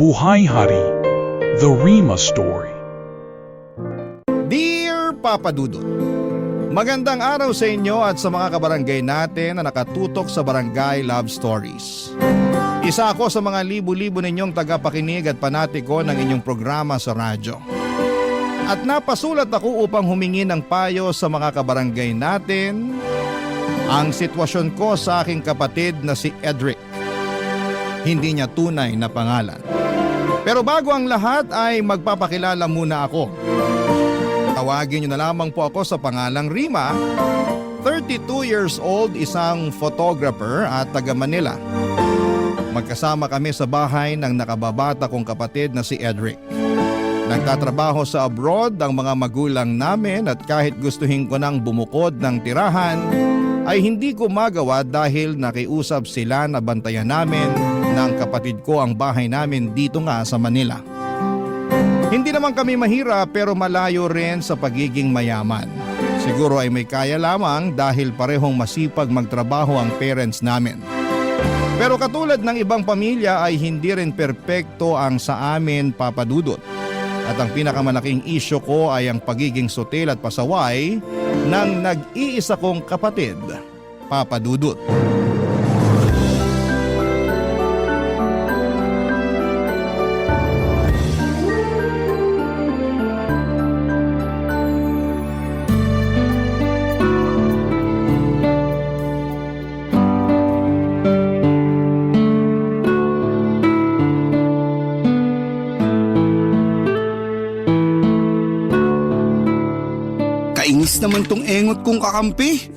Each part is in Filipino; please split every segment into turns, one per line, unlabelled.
Buhay Hari, The Rima Story.
Dear Papa Dudut, magandang araw sa inyo at sa mga kabarangay natin na nakatutok sa Barangay Love Stories. Isa ako sa mga libu-libo ninyong tagapakinig at panatiko ng inyong programa sa radyo. At napasulat ako upang humingi ng payo sa mga kabarangay natin ang sitwasyon ko sa aking kapatid na si Edric. Hindi niya tunay na pangalan. Pero bago ang lahat ay magpapakilala muna ako. Tawagin niyo na lamang po ako sa pangalang Rima, 32 years old, isang photographer at taga Manila. Magkasama kami sa bahay ng nakababata kong kapatid na si Edric. Nagtatrabaho sa abroad ang mga magulang namin at kahit gustuhin ko nang bumukod ng tirahan ay hindi ko magawa dahil nakiusap sila na bantayan namin ng kapatid ko ang bahay namin dito nga sa Manila. Hindi naman kami mahirap pero malayo rin sa pagiging mayaman. Siguro ay may kaya lamang dahil parehong masipag magtrabaho ang parents namin. Pero katulad ng ibang pamilya ay hindi rin perpekto ang sa amin, Papa Dudut. At ang pinakamalaking isyo ko ay ang pagiging sutil at pasaway ng nag-iisa kong kapatid, Papa Dudut.
Kainis naman tong engot kong kakampi.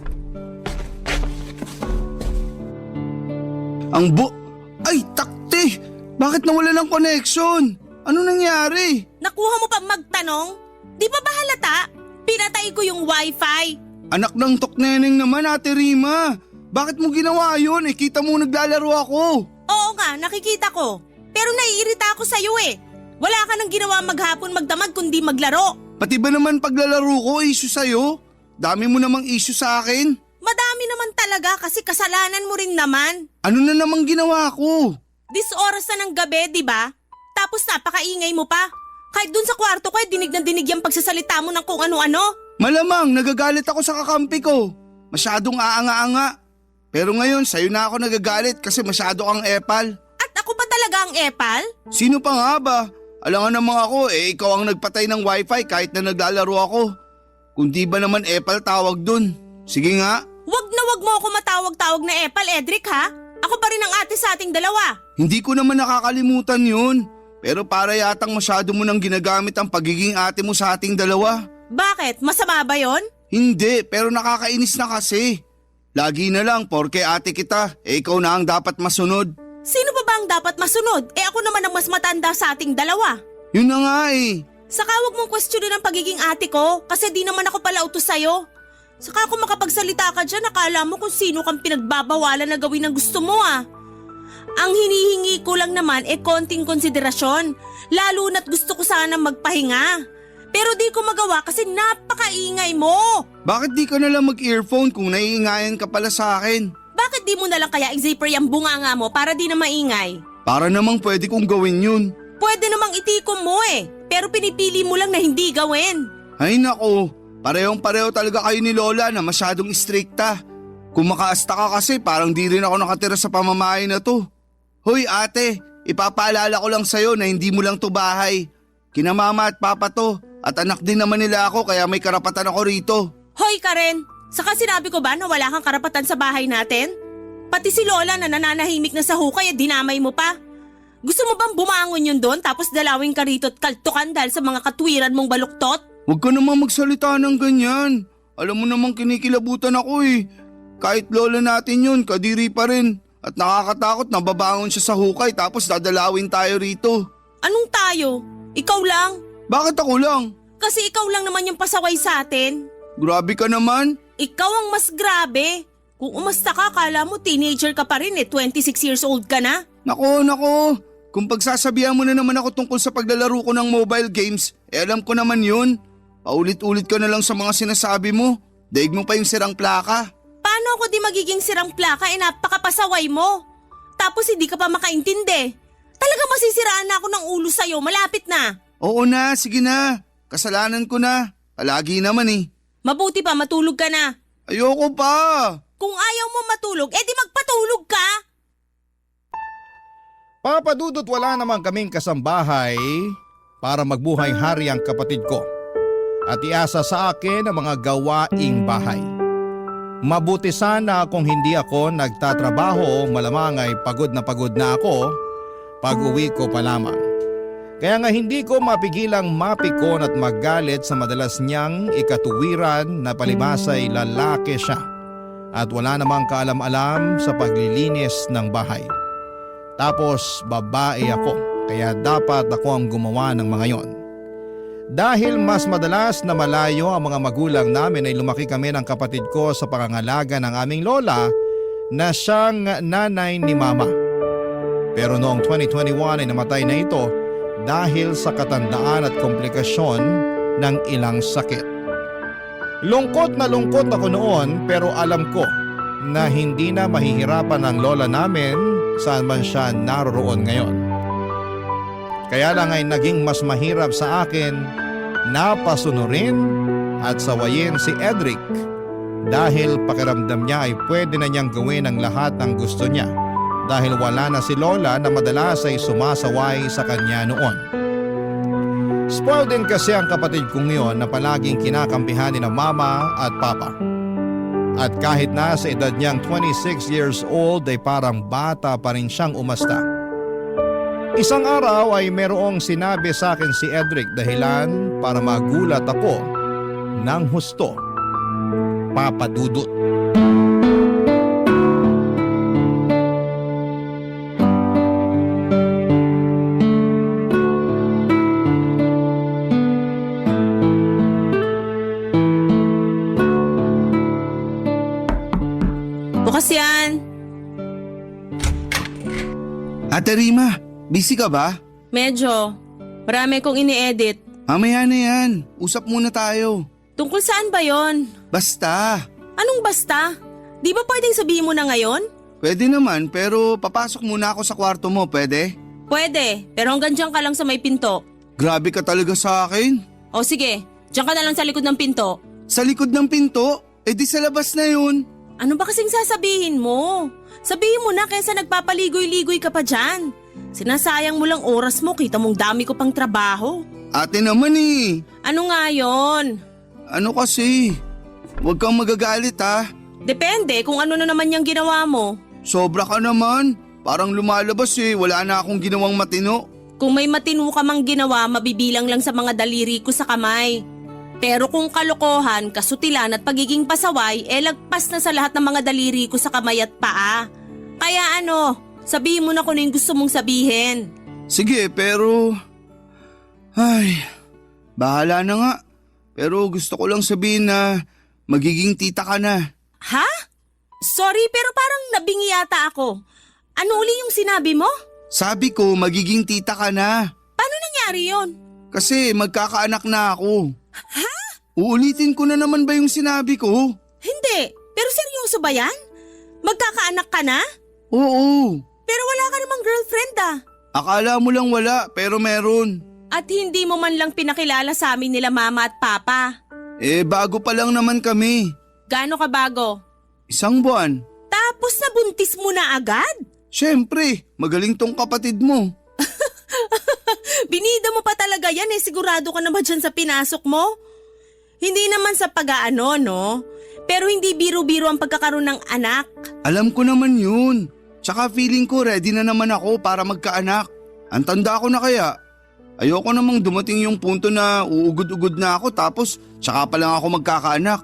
Ay, takte! Bakit nawala ng connection? Ano nangyari?
Nakuha mo pa magtanong? Di ba ba halata? Pinatay ko yung wifi.
Anak ng tokneneng naman, Ate Rima. Bakit mo ginawa yun? Kita mo naglalaro ako.
Oo nga, nakikita ko. Pero naiirita ako sa'yo eh. Wala ka nang ginawa maghapon magdamag kundi maglaro.
Pati ba naman paglalaro ko, issue sa'yo? Dami mo namang issue sa akin.
Madami naman talaga kasi kasalanan mo rin naman.
Ano na namang ginawa ko?
This oras na ng gabi, di ba? Tapos napakaingay mo pa. Kahit dun sa kwarto ko, dinig na dinig yung pagsasalita mo ng kung ano-ano.
Malamang nagagalit ako sa kakampi ko. Masyadong aanga-anga. Pero ngayon, sa'yo na ako nagagalit kasi masyado kang epal.
At ako pa talaga ang epal?
Sino pa nga ba? Alangan namang ako, ikaw ang nagpatay ng wifi kahit na naglalaro ako. Kung di ba naman epal tawag dun? Sige nga.
Wag na wag mo ako matawag-tawag na epal, Edric ha? Ako pa rin ang ate sa ating dalawa.
Hindi ko naman nakakalimutan yun. Pero para yatang masyado mo nang ginagamit ang pagiging ate mo sa ating dalawa.
Bakit? Masama ba yon?
Hindi, pero nakakainis na kasi. Lagi na lang, porke ate kita, ikaw na ang dapat masunod.
Sino pa ba ang dapat masunod? Ako naman ang mas matanda sa ating dalawa.
Yun na nga eh.
Saka wag mong questionin ang pagiging ate ko kasi di naman ako pala utos sa'yo. Saka kung makapagsalita ka dyan, akala mo kung sino kang pinagbabawalan na gawin ang gusto mo ah. Ang hinihingi ko lang naman konting konsiderasyon, lalo na't gusto ko sana magpahinga. Pero di ko magawa kasi napakaingay mo.
Bakit di ka na lang mag-earphone kung naiingayan ka pala sa akin?
Bakit di mo na lang kaya i-zipper yung bunganga mo para di na maingay?
Para namang pwede kong gawin yun.
Pwede namang itikom mo pero pinipili mo lang na hindi gawin.
Ay nako, parehong-pareho talaga kayo ni Lola na masyadong istrikta. Kung makaasta ka kasi parang di rin ako nakatira sa pamamahay na to. Hoy ate, ipapaalala ko lang sa'yo na hindi mo lang to bahay. Kina mama at papa to at anak din naman nila ako kaya may karapatan ako rito.
Hoy Karen, saka sinabi ko ba na wala kang karapatan sa bahay natin? Pati si Lola na nananahimik na sa hukay at dinamay mo pa. Gusto mo bang bumangon yun doon tapos dalawin ka rito at kaltukan dahil sa mga katwiran mong baluktot?
Huwag ka namang magsalita ng ganyan. Alam mo namang kinikilabutan ako eh. Kahit lola natin yun, kadiri pa rin. At nakakatakot na babangon siya sa hukay tapos dadalawin tayo rito.
Anong tayo? Ikaw lang?
Bakit ako lang?
Kasi ikaw lang naman yung pasaway sa atin.
Grabe ka naman.
Ikaw ang mas grabe. Kung umasta ka, kala mo teenager ka pa rin 26 years old ka na.
Nako. Kung pagsasabihan mo na naman ako tungkol sa paglalaro ko ng mobile games, alam ko naman yun. Paulit-ulit ka na lang sa mga sinasabi mo. Daig mo pa yung sirang plaka.
Paano ako di magiging sirang plaka napakapasaway mo? Tapos hindi ka pa makaintindi. Talaga masisiraan na ako ng ulo sa'yo, malapit na.
Oo na, sige na. Kasalanan ko na. Palagi naman eh.
Mabuti pa, matulog ka na.
Ayoko pa.
Kung ayaw mo matulog, edi magpatulog ka.
Papa Dudut, wala naman kaming kasambahay para magbuhay hari ang kapatid ko at iasa sa akin ang mga gawaing bahay. Mabuti sana kung hindi ako nagtatrabaho, malamang ay pagod na ako pag uwi ko pa lamang. Kaya nga hindi ko mapigilang mapikon at magalit sa madalas niyang ikatuwiran na palibasa'y lalaki siya at wala namang kaalam-alam sa paglilinis ng bahay. Tapos babae ako, kaya dapat ako ang gumawa ng mga yon. Dahil mas madalas na malayo ang mga magulang namin ay lumaki kami ng kapatid ko sa pangangalaga ng aming lola na siyang nanay ni mama. Pero noong 2021 ay namatay na ito dahil sa katandaan at komplikasyon ng ilang sakit. Lungkot na lungkot ako noon pero alam ko na hindi na mahihirapan ang lola namin saan man siya naroroon ngayon. Kaya lang ay naging mas mahirap sa akin na pasunurin at sawayin si Edric dahil pakiramdam niya ay pwede na niyang gawin ang lahat ng gusto niya dahil wala na si Lola na madalas ay sumasaway sa kanya noon. Spoiled din kasi ang kapatid kong ngayon na palaging kinakampihan ni na mama at papa. At kahit na sa edad niyang 26 years old ay parang bata pa rin siyang umasta. Isang araw ay merong sinabi sa akin si Edric dahilan para magulat ako ng husto. Papa Dudut.
Bukas yan.
Ate Rima, busy ka ba?
Medyo. Marami kong ini-edit.
Mamaya na yan. Usap muna tayo.
Tungkol saan ba yon?
Basta.
Anong basta? Di ba pwedeng sabihin mo na ngayon?
Pwede naman pero papasok muna ako sa kwarto mo, pwede?
Pwede, pero hanggang dyan ka lang sa may pinto.
Grabe ka talaga sa akin.
O sige, dyan ka na lang sa likod ng pinto.
Sa likod ng pinto? Eh di sa labas na yun.
Ano ba kasing sasabihin mo? Sabihin mo na kaysa nagpapaligoy-ligoy ka pa dyan. Sinasayang mo lang oras mo, kita mong dami ko pang trabaho.
Ate naman eh.
Ano nga yon?
Ano kasi? Huwag kang magagalit ha.
Depende kung ano na naman yung ginawa mo.
Sobra ka naman. Parang lumalabas eh. Wala na akong ginawang matino.
Kung may matino ka mang ginawa, mabibilang lang sa mga daliri ko sa kamay. Pero kung kalokohan, kasutilan at pagiging pasaway, lagpas na sa lahat ng mga daliri ko sa kamay at paa. Kaya ano, sabihin mo na kung ano yung gusto mong sabihin.
Sige, pero... Ay, bahala na nga. Pero gusto ko lang sabihin na magiging tita ka na.
Ha? Sorry, pero parang nabingi yata ako. Ano uli yung sinabi mo?
Sabi ko, magiging tita ka na.
Paano nangyari yon?
Kasi magkakaanak na ako. Ha? Uulitin ko na naman ba yung sinabi ko?
Hindi, pero seryoso ba yan? Magkakaanak ka na?
Oo.
Pero wala ka namang girlfriend ah.
Akala mo lang wala, pero meron.
At hindi mo man lang pinakilala sa amin nila mama at papa.
Eh, bago pa lang naman kami.
Gaano ka bago?
1 buwan.
Tapos nabuntis mo na agad?
Siyempre, magaling tong kapatid mo.
Binida mo pa talaga yan eh, sigurado ka na ba dyan sa pinasok mo? Hindi naman sa pag-aano, no? Pero hindi biro-biro ang pagkakaroon ng anak.
Alam ko naman yun. Tsaka feeling ko ready na naman ako para magkaanak. Ang tanda ko na kaya. Ayoko namang dumating yung punto na uugod-ugod na ako tapos tsaka pa lang ako magkakaanak.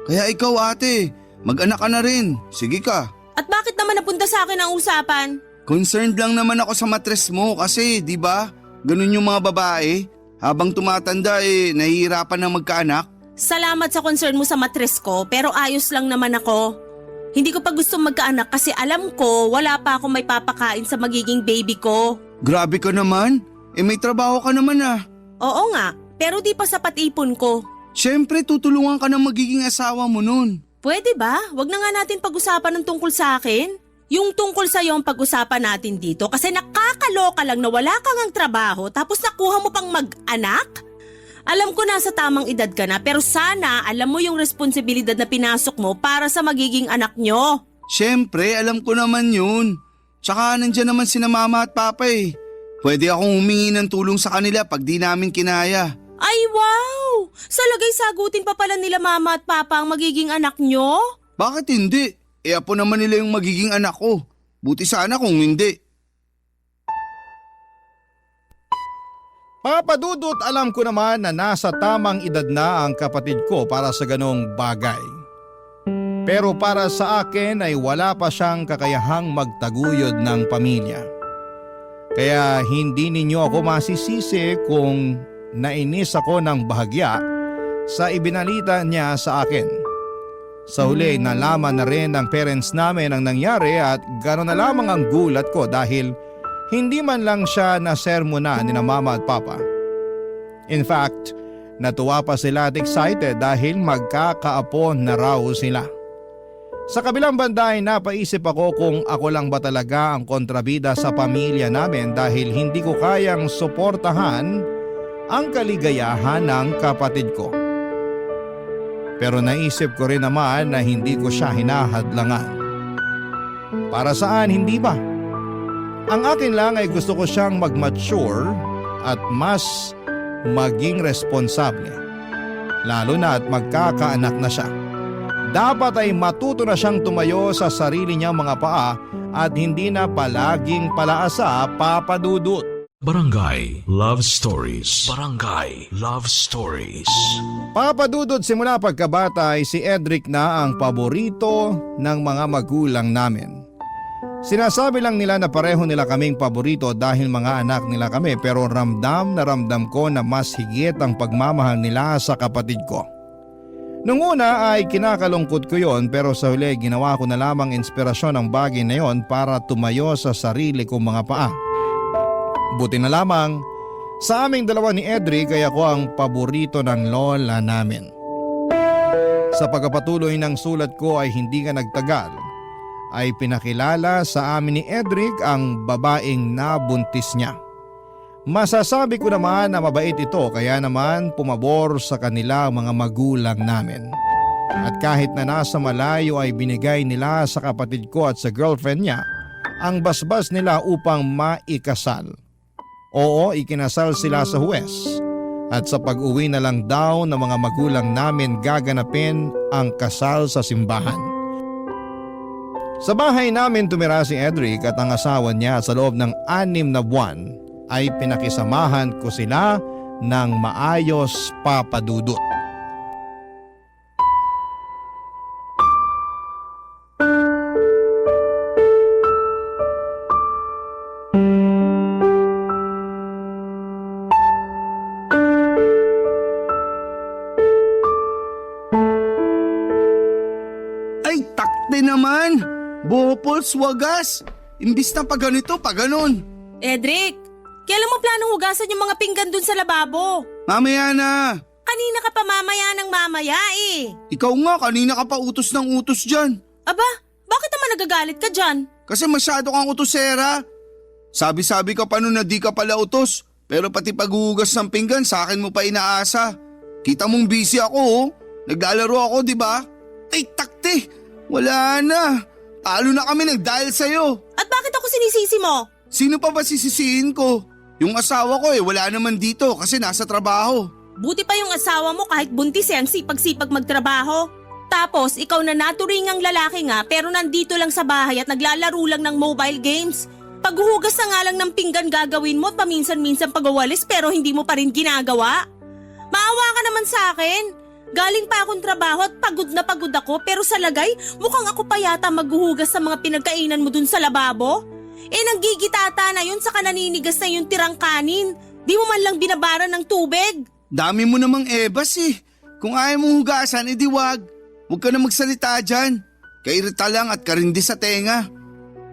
Kaya ikaw ate, mag-anak ka na rin. Sige ka.
At bakit naman napunta sa akin ang usapan?
Concerned lang naman ako sa matres mo kasi, di ba? Ganun yung mga babae. Habang tumatanda nahihirapan na magkaanak.
Salamat sa concern mo sa matres ko pero ayos lang naman ako. Hindi ko pa gusto magkaanak kasi alam ko wala pa akong may papakain sa magiging baby ko.
Grabe ka naman. May trabaho ka naman ah.
Oo nga, pero di pa sapat ipon ko.
Siyempre tutulungan ka ng magiging asawa mo nun.
Pwede ba? Wag na nga natin pag-usapan ng tungkol sa akin. Yung tungkol sa'yo ang pag-usapan natin dito kasi nakakaloka lang na wala kang ang trabaho tapos nakuha mo pang mag-anak? Alam ko nasa tamang edad ka na pero sana alam mo yung responsibilidad na pinasok mo para sa magiging anak nyo.
Siyempre, alam ko naman yun. Tsaka nandyan naman sina mama at papa eh. Pwede akong humingi ng tulong sa kanila pag di namin kinaya.
Ay wow! Sa lagay sagutin pa pala nila mama at papa ang magiging anak nyo?
Bakit hindi? Apo naman nila yung magiging anak ko. Buti sana kung hindi.
Papa Dudut, alam ko naman na nasa tamang edad na ang kapatid ko para sa ganong bagay. Pero para sa akin ay wala pa siyang kakayahang magtaguyod ng pamilya. Kaya hindi ninyo ako masisisi kung nainis ako ng bahagya sa ibinalita niya sa akin. Sa huli, nalaman na rin ng parents namin ang nangyari at gano'n na lamang ang gulat ko dahil hindi man lang siya nasermonan ni na mama at papa. In fact, natuwa pa sila at excited dahil magkakaapo na raw sila. Sa kabilang banda ay napaisip ako kung ako lang ba talaga ang kontrabida sa pamilya namin dahil hindi ko kayang suportahan ang kaligayahan ng kapatid ko. Pero naisip ko rin naman na hindi ko siya hinahadlangan. Para saan hindi ba? Ang akin lang ay gusto ko siyang mag-mature at mas maging responsable. Lalo na at magkakaanak na siya. Dapat ay matuto na siyang tumayo sa sarili niyang mga paa at hindi na palaging palaasa, Papa Dudut.
Barangay Love Stories. Barangay Love Stories.
Papa Dudut, simula pagkabata ay si Edric na ang paborito ng mga magulang namin. Sinasabi lang nila na pareho nila kaming paborito dahil mga anak nila kami pero ramdam na ramdam ko na mas higit ang pagmamahal nila sa kapatid ko. Nung una ay kinakalungkot ko yon pero sa huli ginawa ko na lamang inspirasyon ang bagay na yon para tumayo sa sarili kong mga paa. Buti na lamang, sa aming dalawa ni Edric ay ako ang paborito ng lola namin. Sa pagpapatuloy ng sulat ko ay hindi ka nagtagal, ay pinakilala sa amin ni Edric ang babaeng nabuntis niya. Masasabi ko naman na mabait ito kaya naman pumabor sa kanila ang mga magulang namin. At kahit na nasa malayo ay binigay nila sa kapatid ko at sa girlfriend niya ang basbas nila upang maikasal. Oo, ikinasal sila sa huwes at sa pag-uwi na lang daw ng mga magulang namin gaganapin ang kasal sa simbahan. Sa bahay namin tumira si Edric at ang asawa niya at sa loob ng 6 na buwan ay pinakisamahan ko sila ng maayos, Papa Dudut.
Ay, takte naman! Bopols, wagas! Imbis na pa ganito, pa ganon.
Edric, kailan mo planong hugasan yung mga pinggan dun sa lababo?
Mamaya na!
Kanina ka pa mamaya ng mamaya eh.
Ikaw nga, kanina ka pa utos ng utos dyan.
Aba, bakit naman nagagalit ka dyan?
Kasi masyado kang utosera. Sabi-sabi ka pa nun na di ka pala utos. Pero pati paghuhugas ng pinggan sa akin mo pa inaasa. Kita mong busy ako oh. Naglalaro ako, di ba? Ay, takte! Wala na. Talo na kami nagdahil sa'yo.
At bakit ako sinisisi mo?
Sino pa ba sisisihin ko? Yung asawa ko wala naman dito kasi nasa trabaho.
Buti pa yung asawa mo kahit buntis ang sipag-sipag magtrabaho. Tapos ikaw na naturingang lalaki nga pero nandito lang sa bahay at naglalaro lang ng mobile games. Paghuhugas na nga lang ng pinggan gagawin mo at paminsan-minsan pagawalis pero hindi mo pa rin ginagawa. Maawa ka naman sa akin. Galing pa akong trabaho at pagod na pagod ako pero sa lagay mukhang ako pa yata maghuhugas sa mga pinagkainan mo dun sa lababo. Nanggigitata na yun saka naninigas na yung tirang kanin. Di mo man lang binabaran ng tubig.
Dami mo namang ebas eh. Kung ayaw mong hugasan, edi wag. Huwag ka na magsalita dyan. Kairita lang at karindi sa tenga.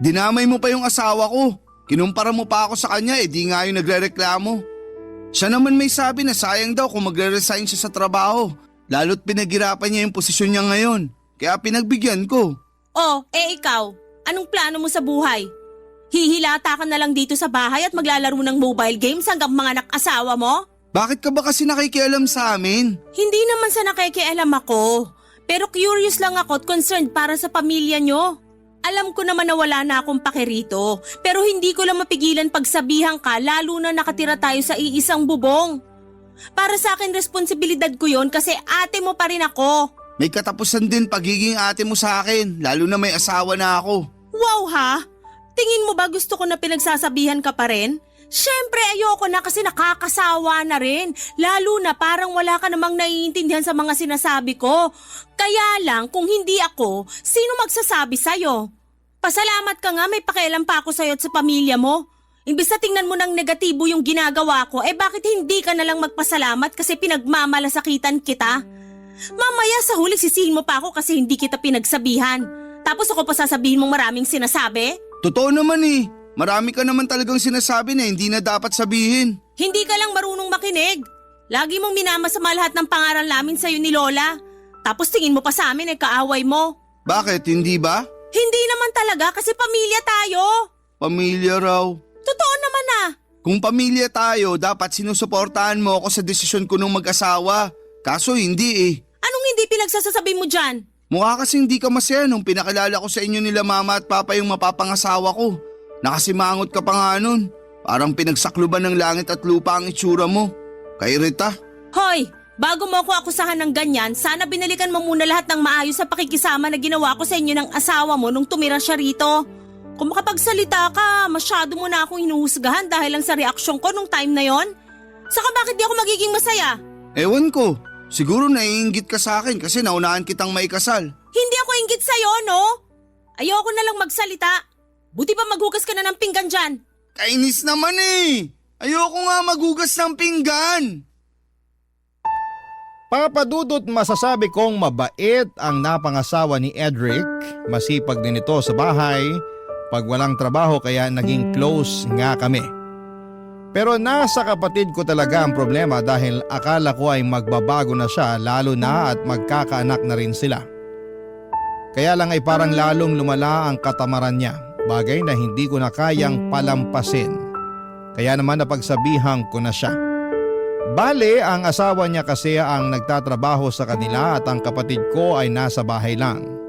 Dinamay mo pa yung asawa ko. Kinumpara mo pa ako sa kanya, edi nga yung nagrereklamo. Siya naman may sabi na sayang daw kung magre-resign siya sa trabaho. Lalo't pinaghirapan niya yung posisyon niya ngayon. Kaya pinagbigyan ko.
Oh, ikaw. Anong plano mo sa buhay? Hihilata ka na lang dito sa bahay at maglalaro ng mobile games hanggang mga anak-asawa mo?
Bakit ka ba kasi nakikialam sa amin?
Hindi naman sa nakikialam ako. Pero curious lang ako at concerned para sa pamilya nyo. Alam ko naman na wala na akong pake rito. Pero hindi ko lang mapigilan pagsabihan ka lalo na nakatira tayo sa iisang bubong. Para sa akin responsibilidad ko yon kasi ate mo pa rin ako.
May katapusan din pagiging ate mo sa akin, lalo na may asawa na ako.
Wow ha? Tingin mo ba gusto ko na pinagsasabihan ka pa rin? Siyempre ayoko na kasi nakakasawa na rin. Lalo na parang wala ka namang naiintindihan sa mga sinasabi ko. Kaya lang kung hindi ako, sino magsasabi sa'yo? Pasalamat ka nga may pakialam pa ako sa'yo at sa pamilya mo. Imbis na tingnan mo ng negatibo yung ginagawa ko, bakit hindi ka na lang magpasalamat kasi pinagmamalasakitan kita? Mamaya sa huli sisihin mo pa ako kasi hindi kita pinagsabihan. Tapos ako pa sasabihin mong maraming sinasabi?
Totoo naman eh. Marami ka naman talagang sinasabi na hindi na dapat sabihin.
Hindi ka lang marunong makinig. Lagi mong minamasama lahat ng pangaral namin sa'yo ni Lola. Tapos tingin mo pa sa amin ay kaaway mo.
Bakit, hindi ba?
Hindi naman talaga kasi pamilya tayo.
Pamilya raw.
Totoo naman ah.
Kung pamilya tayo, dapat sinusuportahan mo ako sa desisyon ko nung mag-asawa. Kaso hindi eh.
Anong hindi pinagsasasabi mo dyan?
Mukha kasing hindi ka masaya nung pinakilala ko sa inyo nila mama at papa yung mapapangasawa ko. Nakasimangot ka pa nga nun. Parang pinagsakluban ng langit at lupa ang itsura mo. Kay Rita.
Hoy, bago mo ako akusahan ng ganyan, sana binalikan mo muna lahat ng maayos sa pakikisama na ginawa ko sa inyo ng asawa mo nung tumira siya rito. Kung makapagsalita ka, masyado mo na akong hinuhusgahan dahil lang sa reaksyon ko nung time na yon. Saka bakit di ako magiging masaya?
Ewan ko. Siguro naiinggit ka sa akin kasi naunahan kitang maikasal.
Hindi ako inggit sa'yo, no? Ayoko na lang magsalita. Buti pa maghugas ka na ng pinggan dyan.
Kainis naman eh. Ayoko nga maghugas ng pinggan.
Papadudot masasabi kong mabait ang napangasawa ni Edric. Masipag din ito sa bahay. Pag walang trabaho kaya naging close nga kami. Pero nasa kapatid ko talaga ang problema dahil akala ko ay magbabago na siya lalo na at magkakaanak na rin sila. Kaya lang ay parang lalong lumala ang katamaran niya, bagay na hindi ko na kayang palampasin. Kaya naman napagsabihan ko na siya. Bale, ang asawa niya kasi ang nagtatrabaho sa kanila at ang kapatid ko ay nasa bahay lang.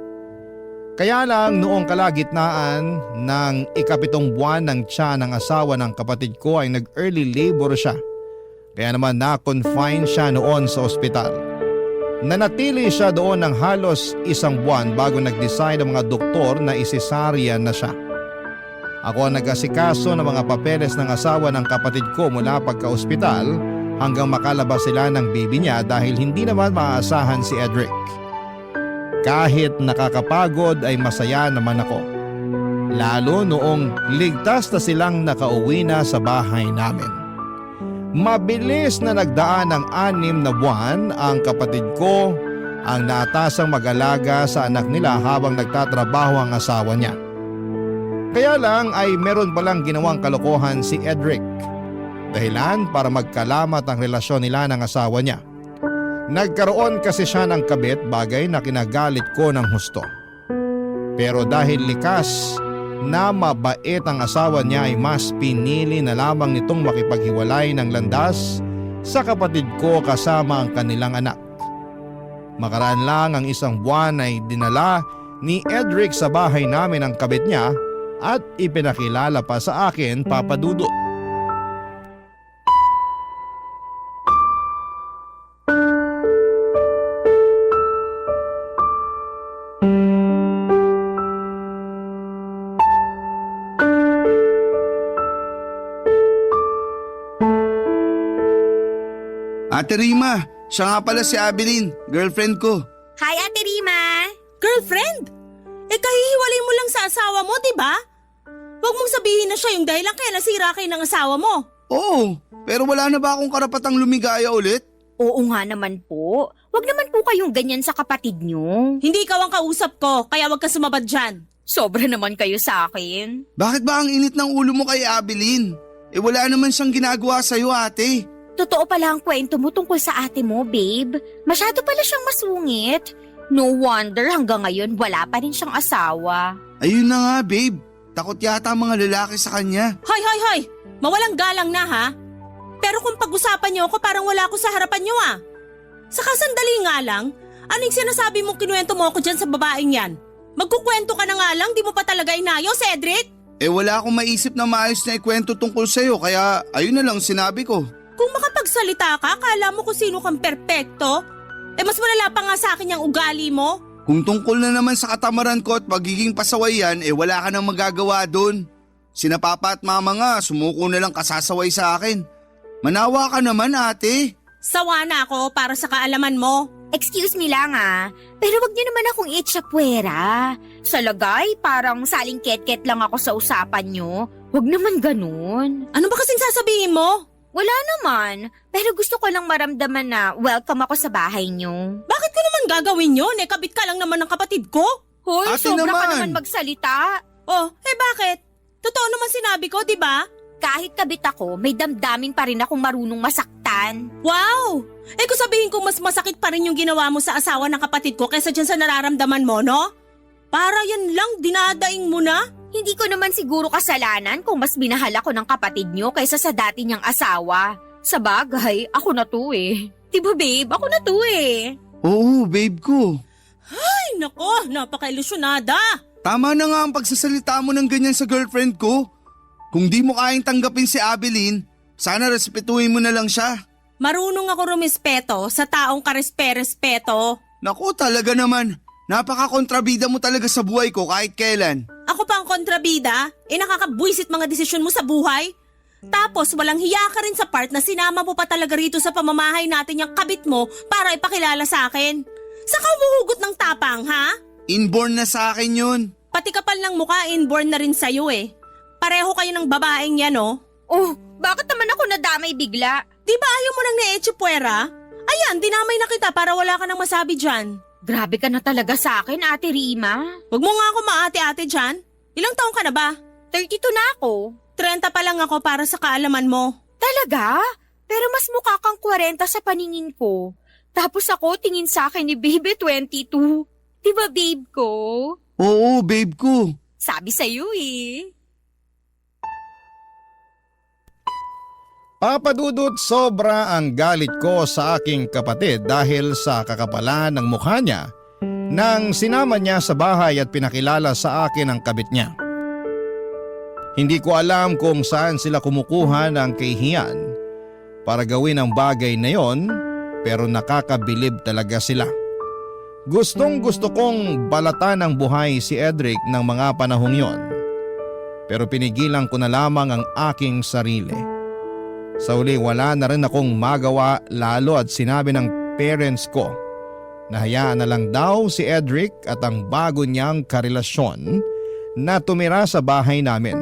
Kaya lang noong kalagitnaan ng 7 buwan ng tiyan ng asawa ng kapatid ko ay nag-early labor siya. Kaya naman na-confine siya noon sa ospital. Nanatili siya doon ng halos 1 buwan bago nag-decide ang mga doktor na isesaryan na siya. Ako ang nag-asikaso ng mga papeles ng asawa ng kapatid ko mula pagka-ospital hanggang makalabas sila ng baby niya dahil hindi naman maaasahan si Edric. Kahit nakakapagod ay masaya naman ako. Lalo noong ligtas na silang nakauwi na sa bahay namin. Mabilis na nagdaan ng 6 na buwan ang kapatid ko ang naatasang mag-alaga sa anak nila habang nagtatrabaho ang asawa niya. Kaya lang ay meron palang ginawang kalokohan si Edric. Dahilan para magkalamat ang relasyon nila ng asawa niya. Nagkaroon kasi siya ng kabit bagay na kinagalit ko ng husto. Pero dahil likas na mabait ang asawa niya ay mas pinili na lamang nitong makipaghiwalay ng landas sa kapatid ko kasama ang kanilang anak. Makaraan lang ang 1 buwan ay dinala ni Edric sa bahay namin ang kabit niya at ipinakilala pa sa akin, Papa Dudut.
Ate Rima, siya nga pala si Abilene, girlfriend ko.
Hi, Ate Rima! Girlfriend? Kahihiwalay mo lang sa asawa mo, di ba? Huwag mong sabihin na siya yung dahilan kaya nasira kayo ng asawa mo.
Oo, pero wala na ba akong karapatang lumigaya ulit?
Oo nga naman po. Huwag naman po kayong ganyan sa kapatid nyo.
Hindi ikaw ang kausap ko, kaya wag ka sumabad dyan.
Sobra naman kayo sa akin.
Bakit ba ang init ng ulo mo kay Abilene? Wala naman siyang ginagawa sa'yo, ate.
Totoo pala ang kwento mo tungkol sa ate mo, babe. Masyado pala siyang masungit. No wonder hanggang ngayon wala pa rin siyang asawa.
Ayun na nga babe, takot yata ang mga lalaki sa kanya.
Hoy! Mawalang galang na ha? Pero kung pag-usapan niyo ako parang wala ako sa harapan niyo ah. Saka sandali nga lang, anong sinasabi mong kinuwento mo ako dyan sa babaeng yan? Magkukwento ka na nga lang, di mo pa talaga inayo, Cedric?
Wala akong maisip na maayos na ikwento tungkol sa'yo kaya ayun na lang sinabi ko.
Kung makapagsalita ka, akala mo kung sino kang perpekto? Mas malala pa nga sa akin yung ugali mo.
Kung tungkol na naman sa katamaran ko at pagiging pasaway yan, wala ka nang magagawa doon. Sina papa at mama nga, sumuko na lang kasasaway sa akin. Manawa ka naman ate.
Sawa na ako para sa kaalaman mo.
Excuse me lang pero wag niyo naman akong itsapuera. Sa lagay, parang saling ket-ket lang ako sa usapan niyo. Wag naman ganun.
Ano ba kasing sasabihin mo?
Wala naman, pero gusto ko lang maramdaman na welcome ako sa bahay niyo.
Bakit ko naman gagawin yun? Kabit ka lang naman ng kapatid ko.
Hoy,
Ate
sobra ka
naman.
naman magsalita.
Oh, bakit? Totoo naman sinabi ko, di ba?
Kahit kabit ako, may damdamin pa rin akong marunong masaktan.
Wow! Kung sabihin ko mas masakit pa rin yung ginawa mo sa asawa ng kapatid ko kaysa dyan sa nararamdaman mo, no? Para yan lang, dinadaing mo na?
Hindi ko naman siguro kasalanan kung mas binahal ako ng kapatid niyo kaysa sa dati niyang asawa. Sa bagay, ako na to eh. Diba babe, ako na to eh.
Oo, babe ko.
Ay, nako, napaka-ilusyonada.
Tama na nga ang pagsasalita mo ng ganyan sa girlfriend ko. Kung di mo kayang tanggapin si Abeline, sana respetuhin mo na lang siya.
Marunong ako rumispeto sa taong karespe-respeto.
Naku talaga naman, napaka-kontrabida mo talaga sa buhay ko kahit kailan.
Ako pa ang kontrabida? Nakakabwisit mga desisyon mo sa buhay? Tapos walang hiya ka rin sa part na sinama mo pa talaga rito sa pamamahay natin yung kabit mo para ipakilala sa akin. Saka umuhugot ng tapang, ha?
Inborn na sa akin yun.
Pati kapal ng mukha, inborn na rin sa'yo eh. Pareho kayo ng babaeng yan, oh.
Oh, bakit naman ako nadamay bigla?
Di ba ayaw mo nang neetsupuera? Ayan, dinamay na kita para wala ka nang masabi dyan.
Grabe ka na talaga sa akin, Ate Rima.
Huwag mo nga ako maate-ate dyan. Ilang taong ka na ba?
32 na ako.
30 pa lang ako para sa kaalaman mo.
Talaga? Pero mas mukha kang 40 sa paningin ko. Tapos ako tingin sa akin ni Baby 22. Diba babe ko?
Oo, babe ko.
Sabi sa'yo eh.
Papadudot, sobra ang galit ko sa aking kapatid dahil sa kakapalan ng mukha niya nang sinama niya sa bahay at pinakilala sa akin ang kabit niya. Hindi ko alam kung saan sila kumukuha ng kahihiyan para gawin ang bagay na yon, pero nakakabilib talaga sila. Gustong gusto kong balatan ng buhay si Edric ng mga panahong yon, pero pinigilan ko na lamang ang aking sarili. Sa uli wala na rin akong magawa lalo at sinabi ng parents ko na hayaan na lang daw si Edric at ang bago niyang karelasyon na tumira sa bahay namin.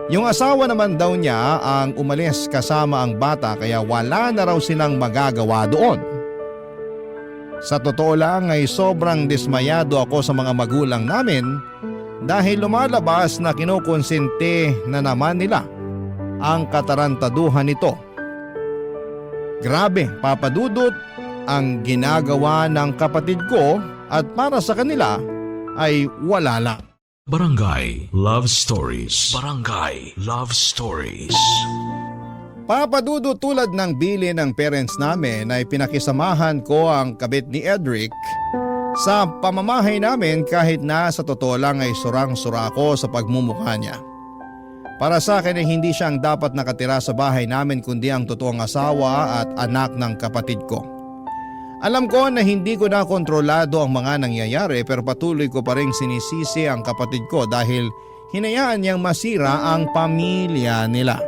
Yung asawa naman daw niya ang umalis kasama ang bata kaya wala na raw silang magagawa doon. Sa totoo lang ay sobrang dismayado ako sa mga magulang namin dahil lumalabas na kinukonsente na naman nila ang katarantaduhan nito. Grabe, papadudot ang ginagawa ng kapatid ko at para sa kanila ay wala lang.
Barangay Love Stories. Barangay Love Stories.
Papadudot, tulad ng bili ng parents namin ay pinakisamahan ko ang kabit ni Edric sa pamamahay namin kahit na sa totoo lang ay surang-sura ako sa pagmumukha niya. Para sa akin ay hindi siya ang dapat nakatira sa bahay namin kundi ang totoong asawa at anak ng kapatid ko. Alam ko na hindi ko na kontrolado ang mga nangyayari pero patuloy ko pa rin sinisisi ang kapatid ko dahil hinayaan niyang masira ang pamilya nila.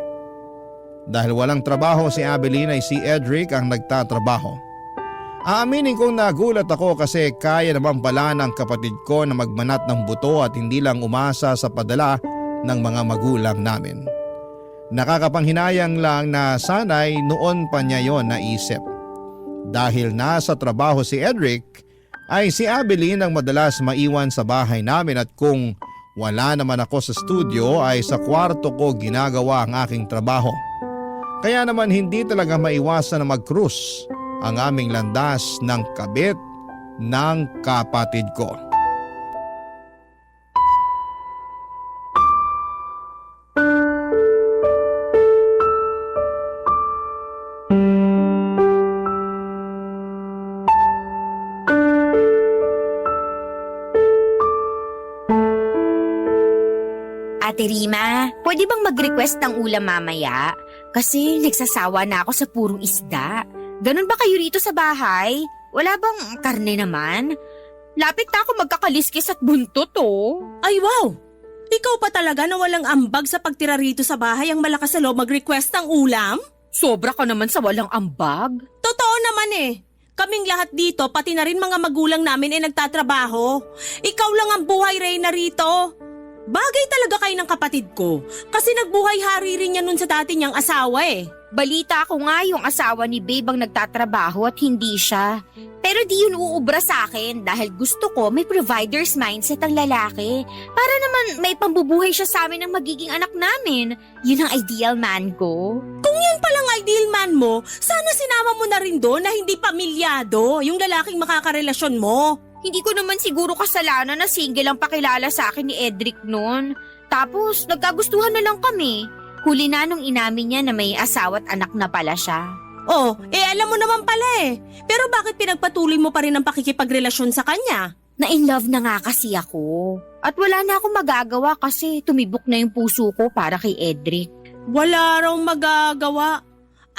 Dahil walang trabaho si Abeline ay si Edric ang nagtatrabaho. Aaminin kong nagulat ako kasi kaya naman pala ng kapatid ko na magmanat ng buto at hindi lang umasa sa padala ng mga magulang namin. Nakakapanghinayang lang na sana'y noon pa niya yon naisip. Dahil nasa trabaho si Edric, ay si Abeline ang madalas maiwan sa bahay namin at kung wala naman ako sa studio ay sa kwarto ko ginagawa ang aking trabaho. Kaya naman hindi talaga maiwasan na mag-cruise ang aming landas ng kabit ng kapatid ko.
Ate Rima, pwede bang mag-request ng ulam mamaya? Kasi nagsasawa na ako sa purong isda. Ganun ba kayo rito sa bahay? Wala bang karne naman? Lapit na ako magkakaliskis at buntot oh.
Ay wow! Ikaw pa talaga na walang ambag sa pagtira rito sa bahay ang malakas sa loob mag-request ng ulam?
Sobra ka naman sa walang ambag.
Totoo naman eh. Kaming lahat dito, pati na rin mga magulang namin ay nagtatrabaho. Ikaw lang ang buhay reyna rito. Bagay talaga kayo ng kapatid ko kasi nagbuhay-hari rin niya nun sa dati niyang asawa eh.
Balita ko nga yung asawa ni Babe ang nagtatrabaho at hindi siya. Pero di yun uubra sa akin dahil gusto ko may provider's mindset ang lalaki. Para naman may pambubuhay siya sa amin ng magiging anak namin. Yun ang ideal man ko.
Kung yan palang ideal man mo, sana sinama mo na rin doon na hindi pamilyado yung lalaking makakarelasyon mo.
Hindi ko naman siguro kasalanan na single ang pakilala sa akin ni Edric noon. Tapos nagkagustuhan na lang kami. Huli na nung inamin niya na may asawa at anak na pala siya.
Oh, alam mo naman pala eh. Pero bakit pinagpatuloy mo pa rin ang pakikipagrelasyon sa kanya?
Na-in love na nga kasi ako. At wala na akong magagawa kasi tumibok na yung puso ko para kay Edric.
Wala raw magagawa.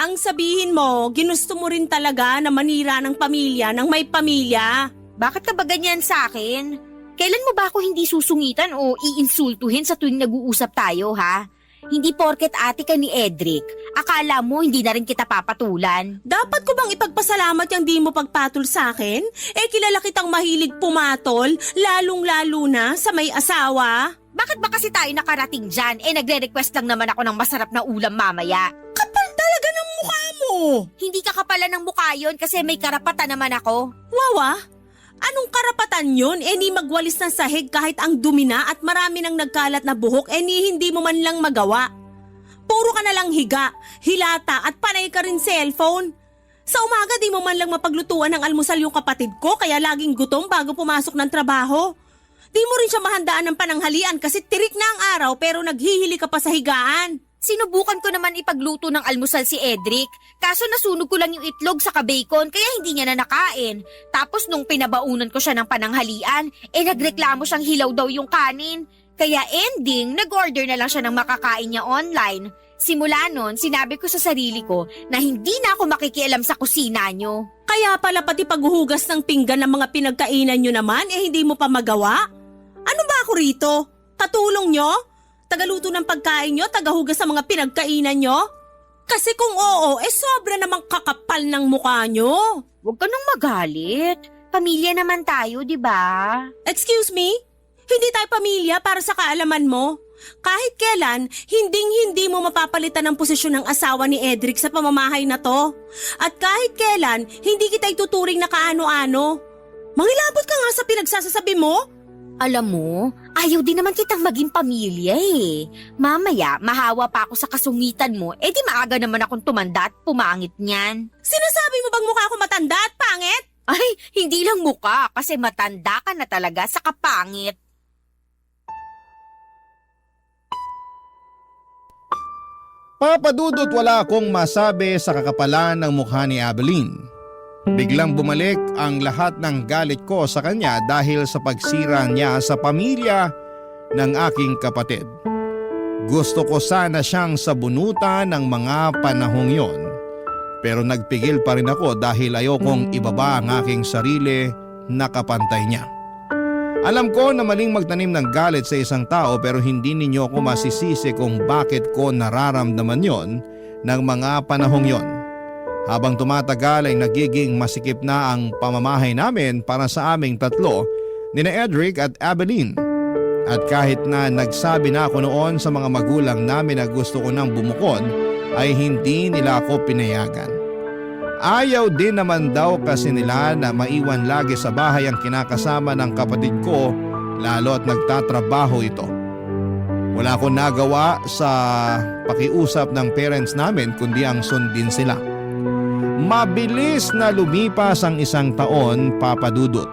Ang sabihin mo, ginusto mo rin talaga na manira ng pamilya ng may pamilya.
Bakit ka ba ganyan sa akin? Kailan mo ba ako hindi susungitan o iinsultuhin sa tuwing nag-uusap tayo, ha? Hindi porket ate ka ni Edric, akala mo hindi na rin kita papatulan.
Dapat ko bang ipagpasalamat yung di mo pagpatol sa akin? Kilala kitang mahilig pumatol, lalong-lalo na sa may asawa.
Bakit ba kasi tayo nakarating dyan? Nagre-request lang naman ako ng masarap na ulam mamaya.
Kapal talaga ng mukha mo!
Hindi ka kapala ng mukha yun kasi may karapatan naman ako.
Wawa? Anong karapatan yun? Ni magwalis ng sahig kahit ang dumi na at marami nang nagkalat na buhok ni hindi mo man lang magawa. Puro ka na lang higa, hilata at panay ka rin cellphone. Sa umaga di mo man lang mapaglutuan ng almusal yung kapatid ko kaya laging gutom bago pumasok ng trabaho. Di mo rin siya mahandaan ng pananghalian kasi tirik na ang araw pero naghihili ka pa sa higaan.
Sinubukan ko naman ipagluto ng almusal si Edric, kaso nasunog ko lang yung itlog sa bacon kaya hindi niya na nakain. Tapos nung pinabaunan ko siya ng pananghalian, nagreklamo siyang hilaw daw yung kanin. Kaya ending, nag-order na lang siya ng makakain niya online. Simula nun, sinabi ko sa sarili ko na hindi na ako makikialam sa kusina niyo.
Kaya pala pati paghuhugas ng pinggan ng mga pinagkainan nyo naman hindi mo pa magawa? Ano ba ako rito? Katulong nyo? Tagaluto ng pagkain nyo, tagahugas sa mga pinagkainan nyo? Kasi kung oo, sobra namang kakapal ng mukha nyo.
Huwag ka nang magalit. Pamilya naman tayo, di ba?
Excuse me? Hindi tayo pamilya para sa kaalaman mo. Kahit kailan, hindi mo mapapalitan ang posisyon ng asawa ni Edric sa pamamahay na to. At kahit kailan, hindi kita ituturing na kaano-ano. Mangilabot ka nga sa pinagsasasabi mo.
Alam mo, ayaw din naman kitang maging pamilya eh. Mamaya, mahawa pa ako sa kasungitan mo, di maaga naman akong tumanda at pumangit niyan.
Sinasabi mo bang mukha ko matanda at pangit?
Ay, hindi lang mukha kasi matanda ka na talaga sa kapangit.
Papadudot wala akong masabi sa kakapalan ng mukha ni Abeline. Biglang bumalik ang lahat ng galit ko sa kanya dahil sa pagsira niya sa pamilya ng aking kapatid. Gusto ko sana siyang sabunutan ng mga panahong yon. Pero nagpigil pa rin ako dahil ayokong ibaba ang aking sarili na kapantay niya. Alam ko na maling magtanim ng galit sa isang tao pero hindi ninyo ako masisisi kung bakit ko nararamdaman yon ng mga panahong yon. Habang tumatagal ay nagiging masikip na ang pamamahay namin para sa aming tatlo, nina Edric at Abeline. At kahit na nagsabi na ako noon sa mga magulang namin na gusto ko nang bumukod, ay hindi nila ako pinayagan. Ayaw din naman daw kasi nila na maiwan lagi sa bahay ang kinakasama ng kapatid ko, lalo at nagtatrabaho ito. Wala akong nagawa sa pakiusap ng parents namin kundi ang sundin sila. Mabilis na lumipas ang isang taon, Papadudot.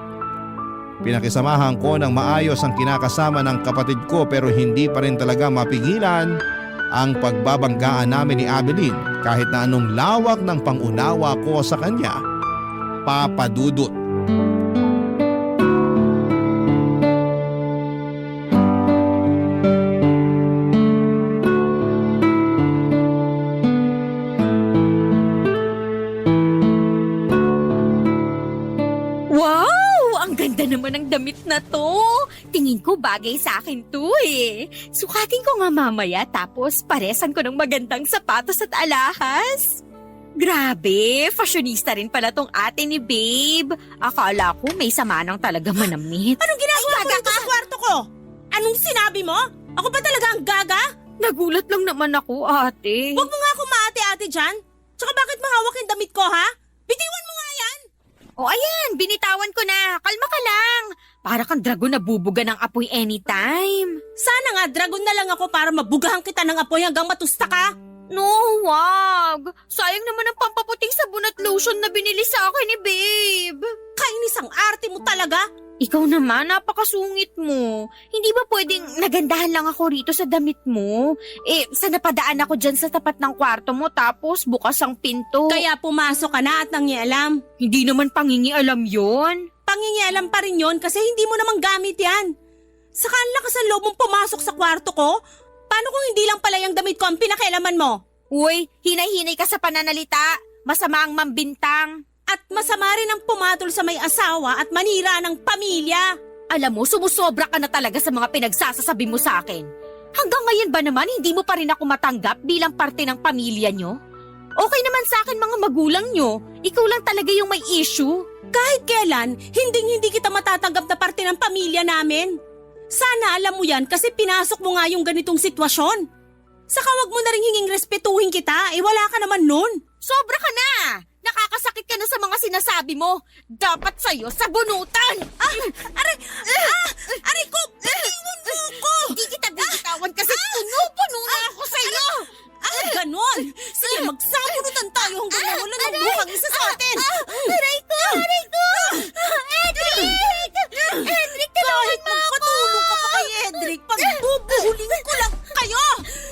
Pinakisamahan ko ng maayos ang kinakasama ng kapatid ko pero hindi pa rin talaga mapigilan ang pagbabanggaan namin ni Abeline kahit na anong lawak ng pangunawa ko sa kanya, Papadudot.
ganda naman ng damit na to. Tingin ko bagay sa akin to eh. Sukatin ko nga mamaya tapos paresan ko ng magandang sapatos at alahas. Grabe, fashionista rin pala tong ate ni Babe. Akala ko may samanang talaga manamit.
Anong ginagawa mo dito sa kwarto ko? Anong sinabi mo? Ako ba talaga ang gaga?
Nagulat lang naman ako, ate.
Huwag mo nga ako maate-ate dyan. Tsaka bakit mahawak yung damit ko, ha? Bitiwan mo nga yan!
O ayan, binitawan ko na. Kalma ka lang. Para kang dragon na bubuga ng apoy anytime.
Sana nga dragon na lang ako para mabugahan kita ng apoy hanggang matusta ka.
No, wag. Sayang naman ang pampaputing sabon at lotion na binili sa akin ni Babe.
Kainis ang arte mo talaga.
Ikaw naman, napakasungit mo. Hindi ba pwedeng nagandahan lang ako rito sa damit mo? Sa napadaan ako dyan sa tapat ng kwarto mo tapos bukas ang pinto.
Kaya pumasok ka na at nangialam.
Hindi naman pangingialam yon.
Pangingialam pa rin yon kasi hindi mo naman gamit yan. Saka ang lakas ang loob mong pumasok sa kwarto ko. Paano kung hindi lang pala yung damit ko ang pinakialaman mo?
Uy, hinay-hinay ka sa pananalita. Masama ang mambintang.
At masama rin ang pumatol sa may asawa at manira ng pamilya.
Alam mo, sumusobra ka na talaga sa mga pinagsasasabi mo sa akin. Hanggang ngayon ba naman hindi mo pa rin ako matanggap bilang parte ng pamilya nyo? Okay naman sa akin mga magulang nyo. Ikaw lang talaga yung may issue.
Kahit kailan, hindi kita matatanggap na parte ng pamilya namin. Sana alam mo yan kasi pinasok mo nga yung ganitong sitwasyon. Saka wag mo na rin hinging respetuhin kita, wala ka naman nun.
Sobra ka na! Nakakasakit ka na sa mga sinasabi mo. Dapat sa'yo sabunutan!
Aray ko! Bitiwan mo ko!
Hindi kita bibitawan kasi puno-puno na ako sa'yo!
Ganon! Sige, magsabunutan tayo hanggang nawala ng bukang isa sa atin!
Aray ko! Aray ko! Edric! Edric, tulungan mo ako!
Patulong ka pa kay Edric, pagbubuhuling ko lang kayo!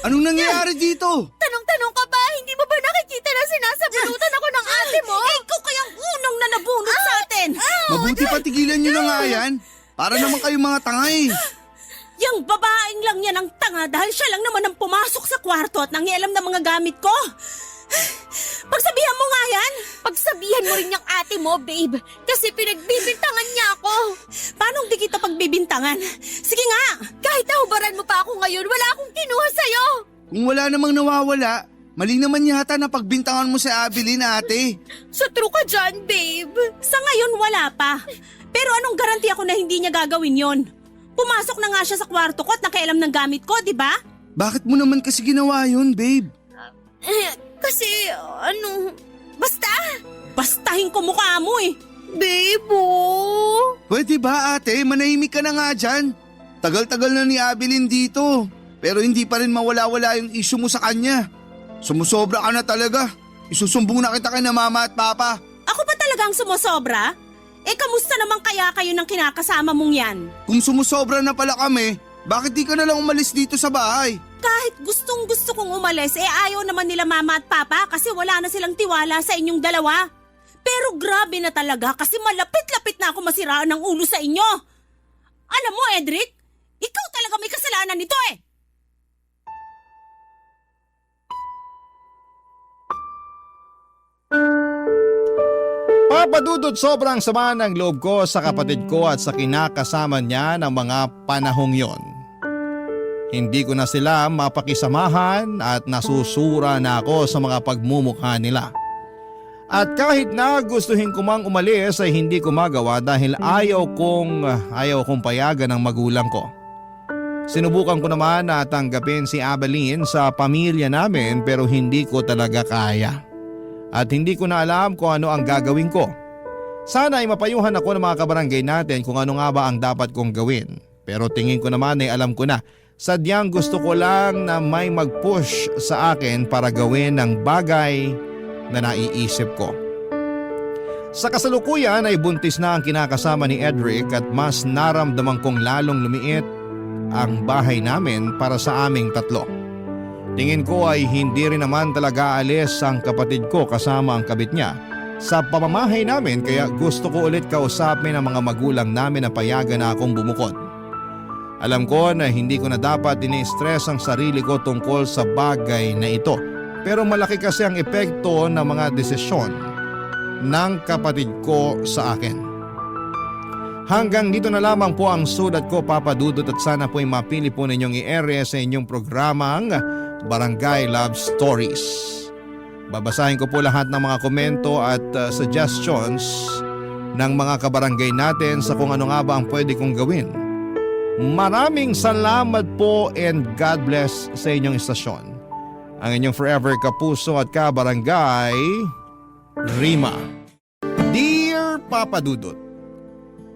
Anong nangyayari dito?
Tanong-tanong ka ba? Hindi mo ba nakikita na sinasabunutan ako ng ate mo?
Ikaw kayang unang na nabunot sa atin!
Mabuti pa tigilan nyo na nga yan. Para naman kayong mga tanga eh.
Yang babaeng lang yan ang tanga dahil siya lang naman ang pumasok sa kwarto at nangialam ng mga gamit ko. Pagsabihan mo nga yan!
Pagsabihan mo rin yung ate mo, babe. Kasi pinagbibintangan niya ako.
Paano di kita pagbibintangan? Sige nga!
Kahit nahubaran mo pa ako ngayon, wala akong kinuha sa'yo.
Kung wala namang nawawala, mali naman yata na pagbintangan mo si Abilene, ate.
So true ka dyan, babe.
Sa ngayon wala pa. Pero anong garanti ako na hindi niya gagawin yon? Pumasok na nga siya sa kwarto ko at nakialam ng gamit ko, di ba?
Bakit mo naman kasi ginawa yun, babe?
Kasi, basta.
Bastahin ko mukha mo eh.
Babe, oh.
Pwede ba, ate? Manahimik ka na nga dyan. Tagal-tagal na ni Abilene dito. Pero hindi pa rin mawala-wala yung issue mo sa kanya. Sumusobra ka na talaga. Isusumbong na kita kay na mama at papa.
Ako ba talagang sumusobra? Kamusta naman kaya kayo ng kinakasama mong yan?
Kung sumusobra na pala kami, bakit di ka na lang umalis dito sa bahay?
Kahit gustong gusto kong umalis, ayaw naman nila mama at papa kasi wala na silang tiwala sa inyong dalawa. Pero grabe na talaga kasi malapit-lapit na ako masiraan ng ulo sa inyo. Alam mo, Edric, ikaw talaga may kasalanan nito eh.
Papadudod sobrang sama ng loob ko sa kapatid ko at sa kinakasama niya ng mga panahong yon. Hindi ko na sila mapakisamahan at nasusura na ako sa mga pagmumukha nila. At kahit na gustuhin ko mang umalis ay hindi ko magawa dahil ayaw kong payagan ng magulang ko. Sinubukan ko naman na tanggapin si Abilene sa pamilya namin pero hindi ko talaga kaya. At hindi ko na alam kung ano ang gagawin ko. Sana ay mapayuhan ako ng mga kabarangay natin kung ano nga ba ang dapat kong gawin. Pero tingin ko naman ay alam ko na. Sadyang gusto ko lang na may mag-push sa akin para gawin ng bagay na naiisip ko. Sa kasalukuyan ay buntis na ang kinakasama ni Edric at mas naramdaman kong lalong lumiit ang bahay namin para sa aming tatlo. Tingin ko ay hindi rin naman talaga alis ang kapatid ko kasama ang kabit niya sa pamamahay namin kaya gusto ko ulit kausapin ang mga magulang namin na payagan na akong bumukod. Alam ko na hindi ko na dapat ini-stress ang sarili ko tungkol sa bagay na ito pero malaki kasi ang epekto ng mga desisyon ng kapatid ko sa akin. Hanggang dito na lamang po ang sulat ko, Papa Dudut, at sana po ay mapili po ninyong i-ere sa inyong programang Barangay Love Stories. Babasahin ko po lahat ng mga komento at suggestions ng mga kabarangay natin sa kung ano nga ba ang pwede kong gawin. Maraming salamat po and God bless sa inyong istasyon. Ang inyong forever kapuso at kabarangay, Rima. Dear Papa Dudut,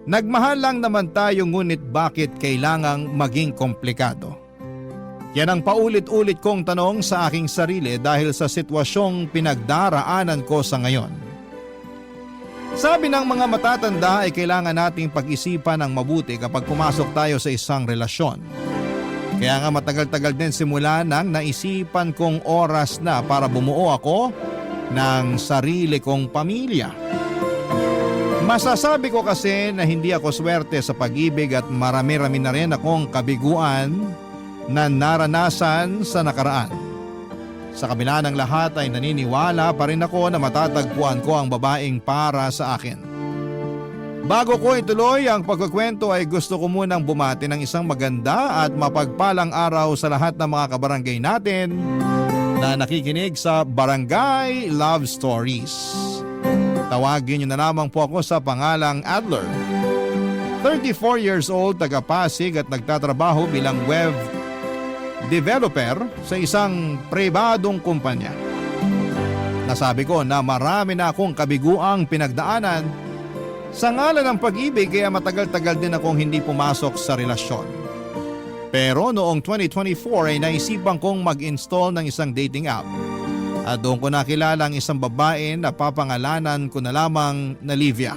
nagmahal lang naman tayo, ngunit bakit kailangang maging komplikado? Yan ang paulit-ulit kong tanong sa aking sarili dahil sa sitwasyong pinagdaraanan ko sa ngayon. Sabi ng mga matatanda ay kailangan nating pag-isipan ng mabuti kapag pumasok tayo sa isang relasyon. Kaya nga matagal-tagal din simula nang naisipan kong oras na para bumuo ako ng sarili kong pamilya. Masasabi ko kasi na hindi ako swerte sa pag-ibig at marami-rami na rin akong kabiguan na naranasan sa nakaraan. Sa kabila ng lahat ay naniniwala pa rin ako na matatagpuan ko ang babaeng para sa akin. Bago ko ituloy ang pagkukwento ay gusto ko munang bumati ng isang maganda at mapagpalang araw sa lahat ng mga kabarangay natin na nakikinig sa Barangay Love Stories. Tawagin niyo na lamang po ako sa pangalang Adler. 34 years old, taga Pasig at nagtatrabaho bilang web developer sa isang pribadong kumpanya. Nasabi ko na marami na akong kabiguang pinagdaanan sa ngalan ng pag-ibig, kaya matagal-tagal din akong hindi pumasok sa relasyon. Pero noong 2024 ay naisipan kong mag-install ng isang dating app. At doon ko nakilala ang isang babae na papangalanan ko na lamang na Livia.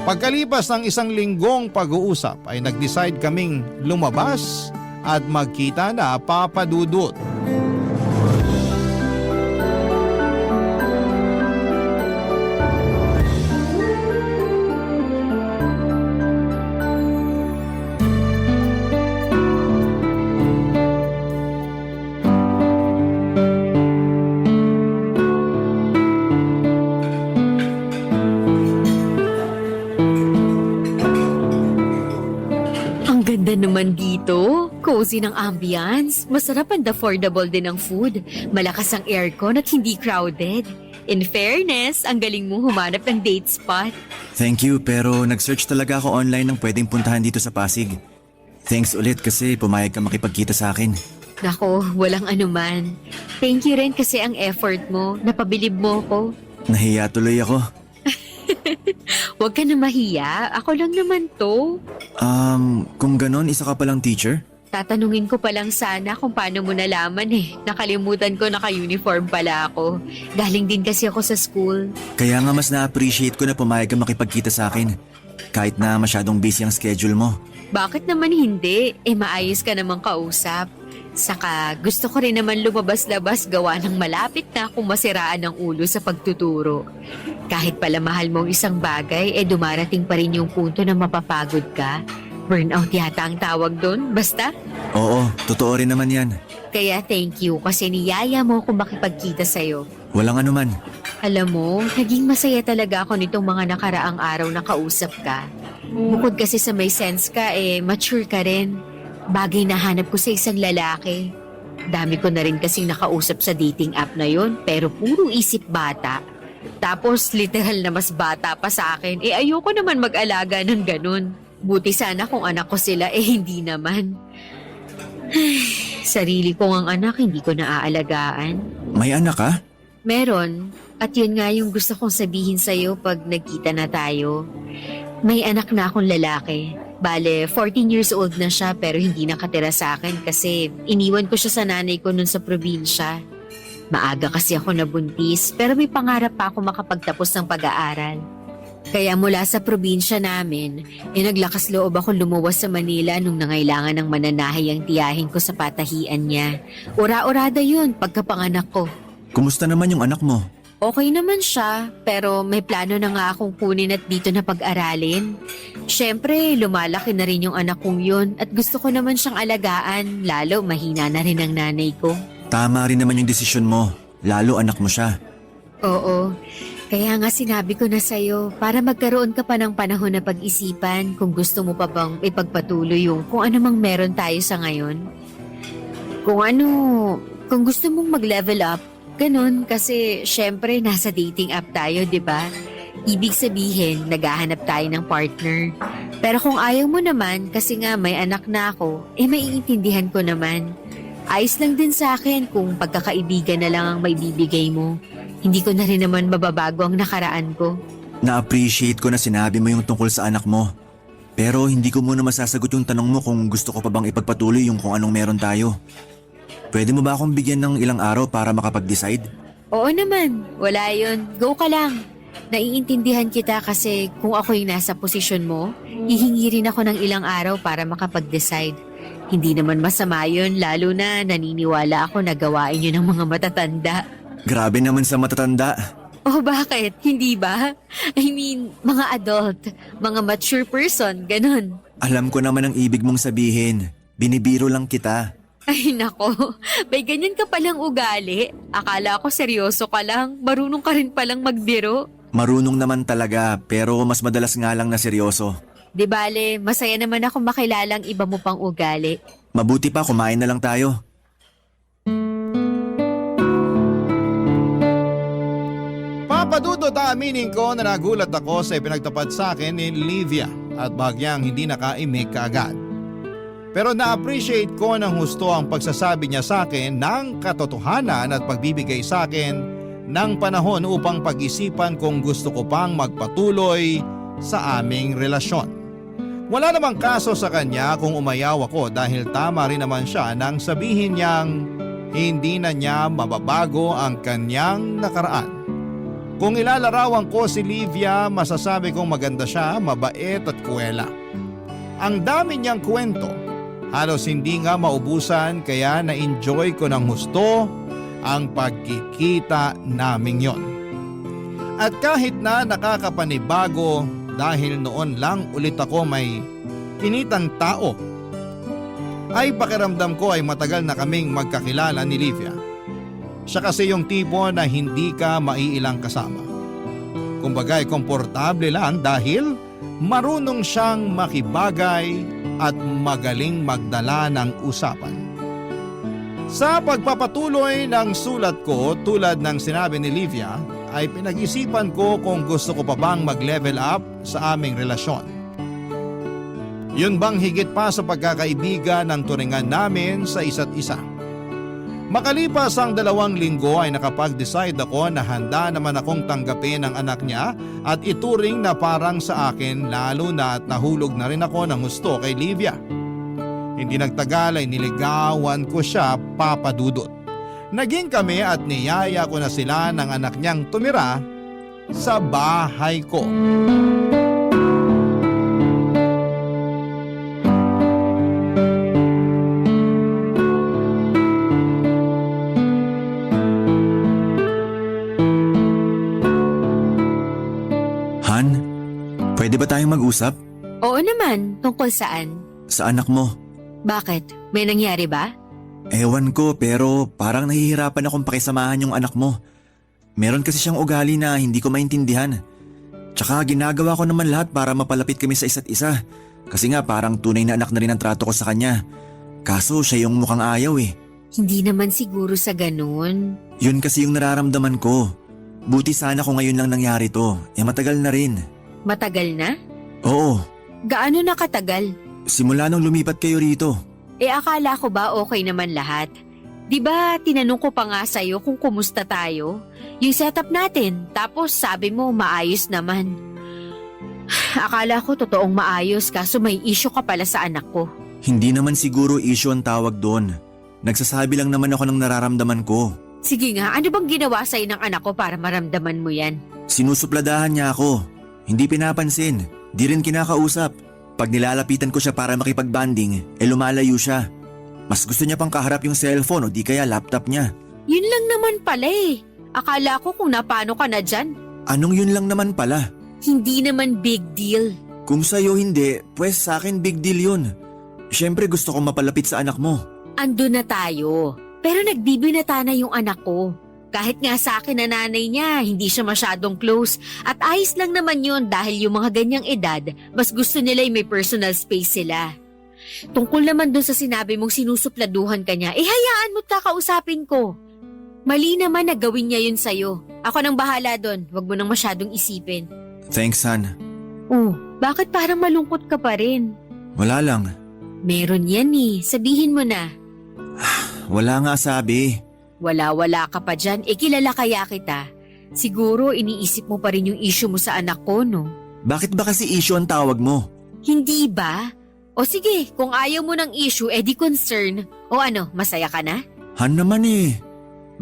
Pagkalipas ng isang linggong pag-uusap ay nag-decide kaming lumabas at magkita na, Papa Dudut.
Ganda naman dito. Cozy ng ambience. Masarap and affordable din ang food. Malakas ang aircon at hindi crowded. In fairness, ang galing mong humanap ng date spot.
Thank you, pero nag-search talaga ako online ng pwedeng puntahan dito sa Pasig. Thanks ulit kasi pumayag ka makipagkita sa akin.
Nako, walang anuman. Thank you rin kasi ang effort mo. Napabilib mo ko.
Nahiya tuloy ako.
Huwag ka na mahiya. Ako lang naman to.
Kung ganon, isa ka palang teacher?
Tatanungin ko pa lang sana kung paano mo nalaman eh. Nakalimutan ko naka-uniform pala ako. Galing din kasi ako sa school.
Kaya nga mas na-appreciate ko na pumayag ka makipagkita sa akin. Kahit na masyadong busy ang schedule mo.
Bakit naman hindi? Maayos ka namang kausap. Saka gusto ko rin naman lumabas-labas gawa ng malapit na akong masiraan ng ulo sa pagtuturo. Kahit pala mahal mong isang bagay, dumarating pa rin yung punto na mapapagod ka. Burnout yata ang tawag doon, basta?
Oo, totoo rin naman yan.
Kaya thank you kasi niyaya mo kung makipagkita sa'yo.
Walang anuman.
Alam mo, naging masaya talaga ako nitong mga nakaraang araw na kausap ka. Bukod kasi sa may sense ka, mature ka rin. Bagay na hanap ko sa isang lalaki. Dami ko na rin kasing nakausap sa dating app na yon, pero puro isip bata. Tapos literal na mas bata pa sa akin, ayoko naman mag-alaga ng ganun. Buti sana kung anak ko sila, hindi naman. Sarili ko ang anak, hindi ko naaalagaan.
May anak ka?
Meron. At yun nga yung gusto kong sabihin sa'yo pag nagkita na tayo. May anak na akong lalaki. Bale, 14 years old na siya pero hindi nakatira sa akin kasi iniwan ko siya sa nanay ko nun sa probinsya. Maaga kasi ako nabuntis pero may pangarap pa ako makapagtapos ng pag-aaral. Kaya mula sa probinsya namin, naglakas loob ako lumuwas sa Manila nung nangailangan ng mananahay ang tiyahin ko sa patahian niya. Ura-urada yun pagkapanganak ko.
Kumusta naman yung anak mo?
Okay naman siya, pero may plano na nga akong kunin at dito na pag-aralin. Siyempre, lumalaki na rin yung anak kong yun at gusto ko naman siyang alagaan, lalo mahina na rin ang nanay ko.
Tama rin naman yung desisyon mo, lalo anak mo siya.
Oo, Kaya nga sinabi ko na sa'yo, para magkaroon ka pa ng panahon na pag-isipan kung gusto mo pa bang ipagpatuloy yung kung ano mang meron tayo sa ngayon. Kung gusto mong mag-level up, ganun, kasi syempre nasa dating app tayo, di ba? Ibig sabihin, naghahanap tayo ng partner. Pero kung ayaw mo naman, kasi nga may anak na ako, maiintindihan ko naman. Ayos lang din sa akin kung pagkakaibigan na lang ang may bibigay mo. Hindi ko na rin naman mababago ang nakaraan ko.
Na-appreciate ko na sinabi mo yung tungkol sa anak mo. Pero hindi ko muna masasagot yung tanong mo kung gusto ko pa bang ipagpatuloy yung kung anong meron tayo. Pwede mo ba akong bigyan ng ilang araw para makapag-decide?
Oo naman, wala yun. Go ka lang. Naiintindihan kita kasi kung ako yung nasa posisyon mo, hihingi rin ako ng ilang araw para makapag-decide. Hindi naman masama yun, lalo na naniniwala ako na gawain yun ng mga matatanda.
Grabe naman sa matatanda.
Oh, bakit? Hindi ba? I mean, mga adult, mga mature person, ganun.
Alam ko naman ang ibig mong sabihin. Binibiro lang kita.
Ay nako, may ganyan ka palang ugali. Akala ko seryoso ka lang, marunong ka rin palang magbiro.
Marunong naman talaga, pero mas madalas nga lang na seryoso.
Di bale, masaya naman ako makilalang iba mo pang ugali.
Mabuti pa, kumain na lang tayo.
Papadudot aminin ko na nagulat ako sa ipinagtapat sa akin ni Livia at bahagyang hindi nakaimik kaagad. Pero na-appreciate ko ng husto ang pagsasabi niya sa akin ng katotohanan at pagbibigay sa akin ng panahon upang pag-isipan kung gusto ko pang magpatuloy sa aming relasyon. Wala namang kaso sa kanya kung umayaw ako dahil tama rin naman siya nang sabihin niyang hindi na niya mababago ang kanyang nakaraan. Kung ilalarawan ko si Livia, masasabi kong maganda siya, mabait at kuwela. Ang dami niyang kwento, halos hindi nga maubusan kaya na-enjoy ko ng husto ang pagkikita naming yon. At kahit na nakakapanibago dahil noon lang ulit ako may kinitang tao, ay pakiramdam ko ay matagal na kaming magkakilala ni Livia. Siya kasi yung tipo na hindi ka maiilang kasama. Kumbaga ay komportable lang dahil marunong siyang makibagay at magaling magdala ng usapan. Sa pagpapatuloy ng sulat ko tulad ng sinabi ni Livia ay pinag-isipan ko kung gusto ko pa bang mag-level up sa aming relasyon. Yun bang higit pa sa pagkakaibigan ng turingan namin sa isa't isa? Makalipas ang 2 linggo ay nakapag-decide ako na handa naman akong tanggapin ang anak niya at ituring na parang sa akin lalo na at nahulog na rin ako ng gusto kay Livia. Hindi nagtagal ay niligawan ko siya, Papa Dudut. Naging kami at niyaya ko na sila ng anak niyang tumira sa bahay ko.
Pwede ba tayong mag-usap?
Oo naman, tungkol saan?
Sa anak mo.
Bakit? May nangyari ba?
Ewan ko pero parang nahihirapan akong pakisamahan yung anak mo. Meron kasi siyang ugali na hindi ko maintindihan. Tsaka ginagawa ko naman lahat para mapalapit kami sa isa't isa. Kasi nga parang tunay na anak na rin ang trato ko sa kanya. Kaso siya yung mukhang ayaw eh.
Hindi naman siguro sa ganun.
Yun kasi yung nararamdaman ko. Buti sana kung ngayon lang nangyari to. Matagal na rin.
Matagal na?
Oo.
Gaano na katagal?
Simula nung lumipat kayo rito.
Akala ko ba okay naman lahat? Di ba tinanong ko pa nga sa'yo kung kumusta tayo? Yung setup natin, tapos sabi mo maayos naman. Akala ko totoong maayos kaso may issue ka pala sa anak ko.
Hindi naman siguro issue ang tawag doon. Nagsasabi lang naman ako ng nararamdaman ko.
Sige nga, ano bang ginawa sa'yo ng anak ko para maramdaman mo yan?
Sinusupladahan niya ako. Hindi pinapansin, di rin kinakausap. Pag nilalapitan ko siya para makipagbanding, lumalayo siya. Mas gusto niya pang kaharap yung cellphone o di kaya laptop niya.
Yun lang naman pala eh. Akala ko kung napano ka na dyan.
Anong yun lang naman pala?
Hindi naman big deal.
Kung sa'yo hindi, pues sa akin big deal yun. Siyempre gusto kong mapalapit sa anak mo.
Ando na tayo. Pero nagbibinata na yung anak ko. Kahit nga sa akin na nanay niya, hindi siya masyadong close. At ayos lang naman yun dahil yung mga ganyang edad, mas gusto nila yung may personal space sila. Tungkol naman dun sa sinabi mong sinusupladuhan ka niya, hayaan mo't kakausapin ko. Mali naman na gawin niya yun sa'yo. Ako nang bahala dun, wag mo nang masyadong isipin.
Thanks, Han.
Oh, bakit parang malungkot ka pa rin?
Wala lang.
Meron yan sabihin mo na.
Wala nga sabi.
Wala ka pa dyan, kilala kaya kita. Siguro iniisip mo pa rin yung issue mo sa anak ko, no?
Bakit ba kasi issue ang tawag mo?
Hindi ba? O sige, kung ayaw mo ng issue, di concern. O ano, masaya ka na?
Han naman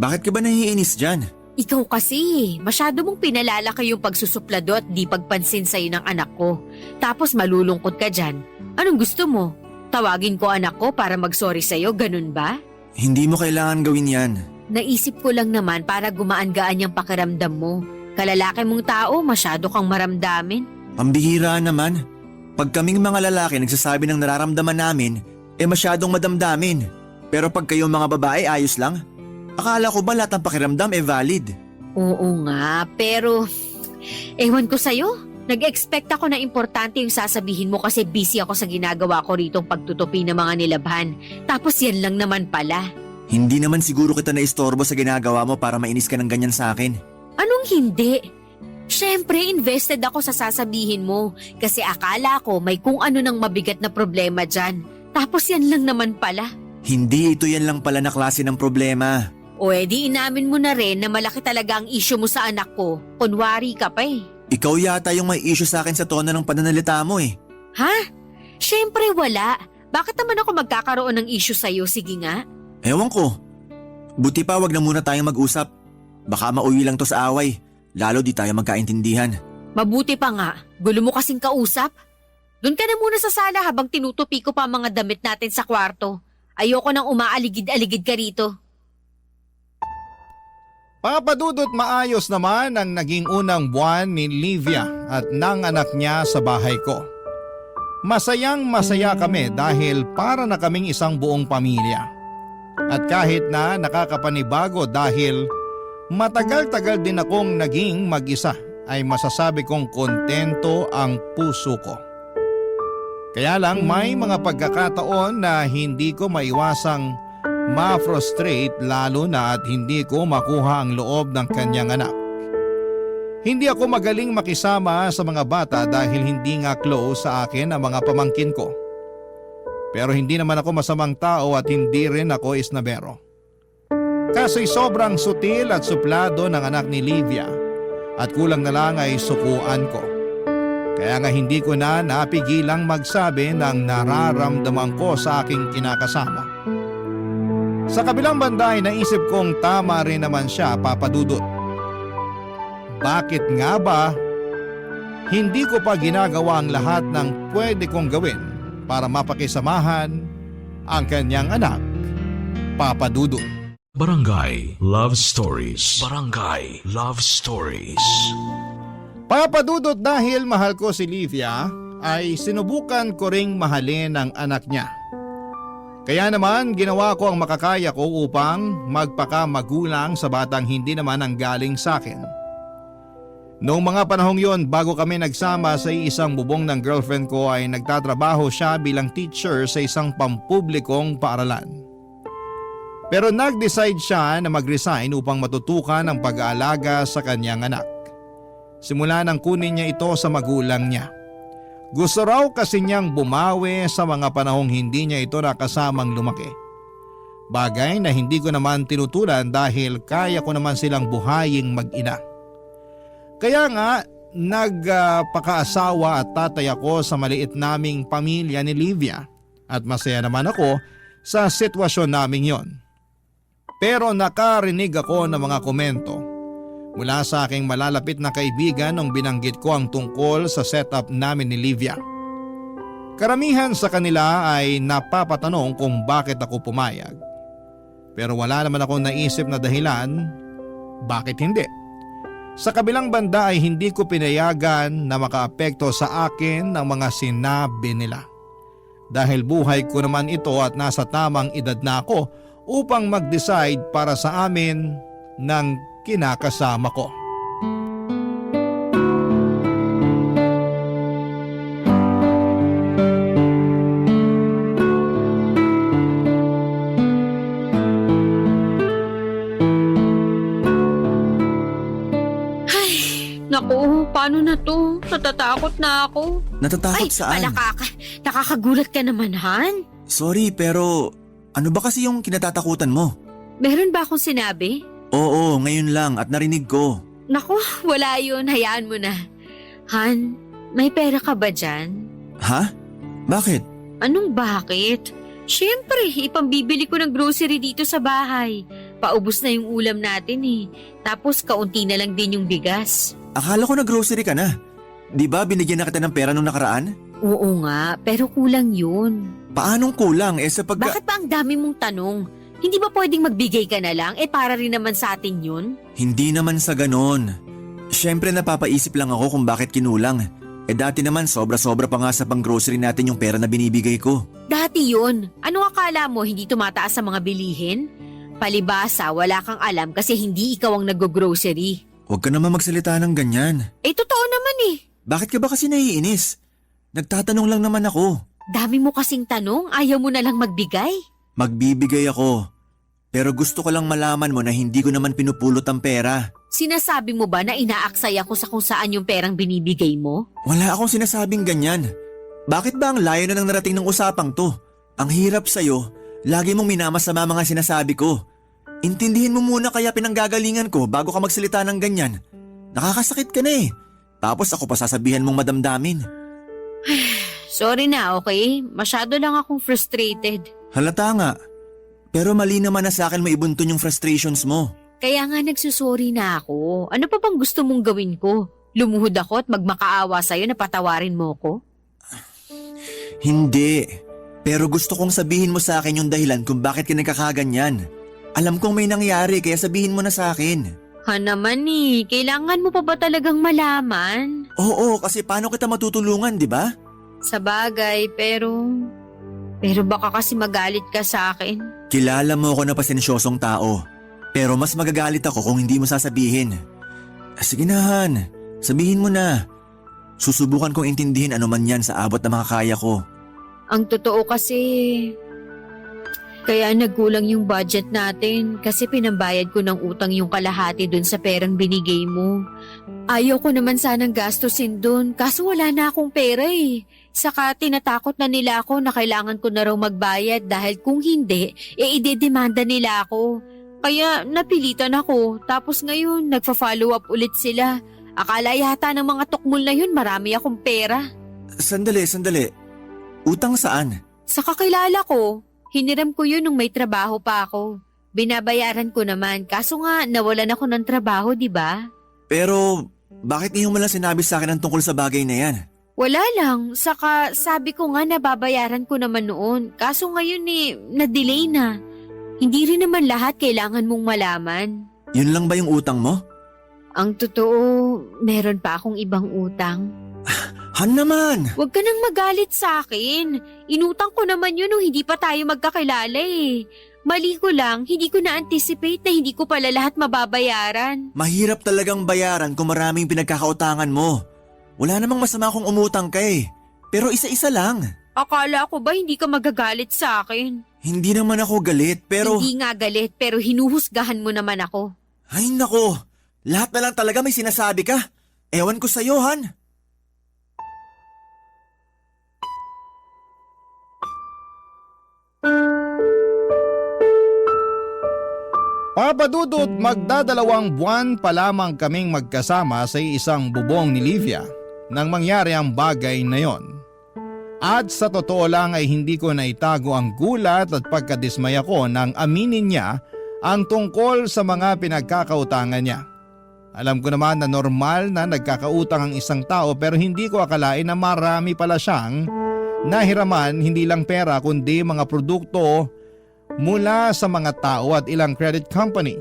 Bakit ka ba nahiinis dyan?
Ikaw kasi, masyado mong pinalalaki yung pagsusuplado at di pagpansin sa'yo ng anak ko. Tapos malulungkot ka dyan. Anong gusto mo? Tawagin ko anak ko para mag-sorry sa'yo, ganun ba?
Hindi mo kailangan gawin yan.
Naisip ko lang naman para gumaan-gaan yung pakiramdam mo. Kalalaki mong tao, masyado kang maramdamin.
Pambihira naman. Pag kaming mga lalaki nagsasabi ng nararamdaman namin, masyadong madamdamin. Pero pag kayong mga babae ayos lang? Akala ko ba lahat ng pakiramdam valid?
Oo nga, pero ewan ko sa'yo. Nag-expect ako na importante yung sasabihin mo kasi busy ako sa ginagawa ko ritong pagtutupi ng mga nilabhan. Tapos yan lang naman pala.
Hindi naman siguro kita naistorbo sa ginagawa mo para mainis ka ng ganyan sa akin.
Anong hindi? Siyempre, invested ako sa sasabihin mo kasi akala ko may kung ano nang mabigat na problema dyan. Tapos yan lang naman pala.
Hindi ito yan lang pala na klase ng problema.
O edi inamin mo na rin na malaki talaga ang issue mo sa anak ko. Kunwari ka pa
Ikaw yata yung may issue sa akin sa tono ng pananalita mo
Ha? Siyempre wala. Bakit naman ako magkakaroon ng issue sa'yo? Sige nga.
Ewan ko. Buti pa wag na muna tayong mag-usap. Baka mauwi lang to sa away. Lalo di tayo magkaintindihan.
Mabuti pa nga. Gulo mo kasing kausap. Doon ka na muna sa sala habang tinutupi ko pa ang mga damit natin sa kwarto. Ayoko nang umaaligid-aligid ka rito.
Papadudot maayos naman ang naging unang buwan ni Livia at ng anak niya sa bahay ko. Masayang masaya kami dahil para na kaming isang buong pamilya. At kahit na nakakapanibago dahil matagal-tagal din akong naging mag-isa ay masasabi kong kontento ang puso ko. Kaya lang may mga pagkakataon na hindi ko maiwasang ma-frustrate lalo na at hindi ko makuha ang loob ng kanyang anak. Hindi ako magaling makisama sa mga bata dahil hindi nga close sa akin ang mga pamangkin ko. Pero hindi naman ako masamang tao at hindi rin ako isnabero. Kaso'y sobrang sutil at suplado ng anak ni Livia at kulang na lang ay sukuan ko. Kaya nga hindi ko na napigilang magsabi ng nararamdaman ko sa aking kinakasama. Sa kabilang banda ay naisip kong tama rin naman siya, Papadudot. Bakit nga ba hindi ko pa ginagawa ang lahat ng pwede kong gawin para mapakisamahan ang kanyang anak, Papadudot?
Barangay Love Stories. Barangay Love Stories.
Papadudot, dahil mahal ko si Livia ay sinubukan ko ring mahalin ang anak niya. Kaya naman ginawa ko ang makakaya ko upang magpakamagulang sa batang hindi naman ang galing sa akin. Noong mga panahong yon, bago kami nagsama sa isang bubong ng girlfriend ko ay nagtatrabaho siya bilang teacher sa isang pampublikong paaralan. Pero nag-decide siya na mag-resign upang matutukan ang pag-aalaga sa kanyang anak. Simula nang kunin niya ito sa magulang niya. Gusto raw kasi niyang bumawi sa mga panahong hindi niya ito nakasamang lumaki. Bagay na hindi ko naman tinutulan dahil kaya ko naman silang buhaying mag-ina. Kaya nga nagpakaasawa at tatay ako sa maliit naming pamilya ni Livia at masaya naman ako sa sitwasyon naming yon. Pero nakarinig ako ng mga komento mula sa aking malalapit na kaibigan nung binanggit ko ang tungkol sa setup namin ni Livia. Karamihan sa kanila ay napapatanong kung bakit ako pumayag. Pero wala naman akong naisip na dahilan bakit hindi. Sa kabilang banda ay hindi ko pinayagan na makaapekto sa akin ang mga sinabi nila. Dahil buhay ko naman ito at nasa tamang edad na ako upang mag-decide para sa amin ng kinakasama ko.
Naku, paano na to? Natatakot na ako.
Natatakot
Ay,
saan?
nakakagulat ka naman, Han.
Sorry, pero ano ba kasi yung kinatatakutan mo?
Meron ba akong sinabi?
Oo, ngayon lang at narinig ko.
Naku, wala yun. Hayaan mo na. Han, may pera ka ba dyan?
Ha? Bakit?
Anong bakit? Siyempre, ipambibili ko ng grocery dito sa bahay. Paubos na yung ulam natin eh. Tapos kaunti na lang din yung bigas.
Akala ko na grocery ka na. Di ba binigyan na kita ng pera nung nakaraan?
Oo nga, pero kulang yun.
Paanong kulang sa
Bakit ba ang dami mong tanong? Hindi ba pwedeng magbigay ka na lang? Para rin naman sa atin yun.
Hindi naman sa ganon. Siyempre napapaisip lang ako kung bakit kinulang. Dati naman sobra-sobra pa nga sa pang-grocery natin yung pera na binibigay ko.
Dati yun. Ano akala mo, hindi tumataas sa mga bilihin? Palibasa, wala kang alam kasi hindi ikaw ang nag-grocery.
Huwag ka naman magsalita ng ganyan.
Totoo naman eh.
Bakit ka ba kasi naiinis? Nagtatanong lang naman ako.
Dami mo kasing tanong, ayaw mo na lang magbigay.
Magbibigay ako. Pero gusto ko lang malaman mo na hindi ko naman pinupulot ang pera.
Sinasabi mo ba na inaaksay ako sa kung saan yung perang binibigay mo?
Wala akong sinasabing ganyan. Bakit ba ang layo na ng narating ng usapang to? Ang hirap sa'yo, lagi mong minamasama mga sinasabi ko. Intindihin mo muna kaya pinanggagalingan ko bago ka magsalita ng ganyan. Nakakasakit ka na eh. Tapos ako pa sasabihan mong madamdamin.
Sorry na, okay? Masyado lang akong frustrated.
Halata nga. Pero mali naman na sa akin maibuntun yung frustrations mo.
Kaya nga nagsusorry na ako. Ano pa bang gusto mong gawin ko? Lumuhod ako at magmakaawa sa'yo na patawarin mo ko?
Hindi. Pero gusto kong sabihin mo sa akin yung dahilan kung bakit ka nagkakaganyan. Alam kong may nangyari kaya sabihin mo na sa akin.
Ha naman eh, kailangan mo pa ba talagang malaman?
Oo, kasi paano kita matutulungan, di ba?
Sa bagay, pero baka kasi magalit ka sa akin.
Kilala mo ako na pasensyosong tao. Pero mas magagalit ako kung hindi mo sasabihin. Sige na Han, sabihin mo na. Susubukan kong intindihin ano man yan sa abot na makakaya ko.
Ang totoo kasi, kaya nagkulang yung budget natin kasi pinambayad ko ng utang yung kalahati dun sa perang binigay mo. Ayaw ko naman sanang gastusin dun kaso wala na akong pera eh. Saka tinatakot na nila ako na kailangan ko na raw magbayad dahil kung hindi, idedemanda nila ako. Kaya napilitan ako tapos ngayon nagfa-follow up ulit sila. Akala yata ng mga tukmol na yun marami akong pera.
Sandali. Utang saan?
Sa kakilala ko, hiniram ko yun nung may trabaho pa ako. Binabayaran ko naman kaso nga nawalan ako ng trabaho, di ba?
Pero bakit ngayon mo lang sinabi sa akin ang tungkol sa bagay na yan?
Wala lang, saka sabi ko nga nababayaran ko naman noon. Kaso ngayon na-delay na. Hindi rin naman lahat kailangan mong malaman.
Yun lang ba yung utang mo?
Ang totoo, meron pa akong ibang utang.
Han naman!
Huwag ka nang magalit sa akin. Inutang ko naman yun nung hindi pa tayo magkakilala eh. Mali ko lang, hindi ko na-anticipate na hindi ko pala lahat mababayaran.
Mahirap talagang bayaran kung maraming pinagkakautangan mo. Wala namang masama kung umutang ka eh. Pero isa-isa lang.
Akala ko ba hindi ka magagalit sa akin?
Hindi naman ako galit pero…
Hindi nga galit pero hinuhusgahan mo naman ako.
Ay nako, lahat na lang talaga may sinasabi ka. Ewan ko sa'yo, Han.
Papadudot, magdadalawang buwan pa lamang kaming magkasama sa isang bubong ni Livia nang mangyari ang bagay na yon. At sa totoo lang ay hindi ko naitago ang gulat at pagkadismaya ko nang aminin niya ang tungkol sa mga pinagkakautangan niya. Alam ko naman na normal na nagkakautang ang isang tao pero hindi ko akalain na marami pala siyang nahiraman, hindi lang pera kundi mga produkto mula sa mga tao at ilang credit company.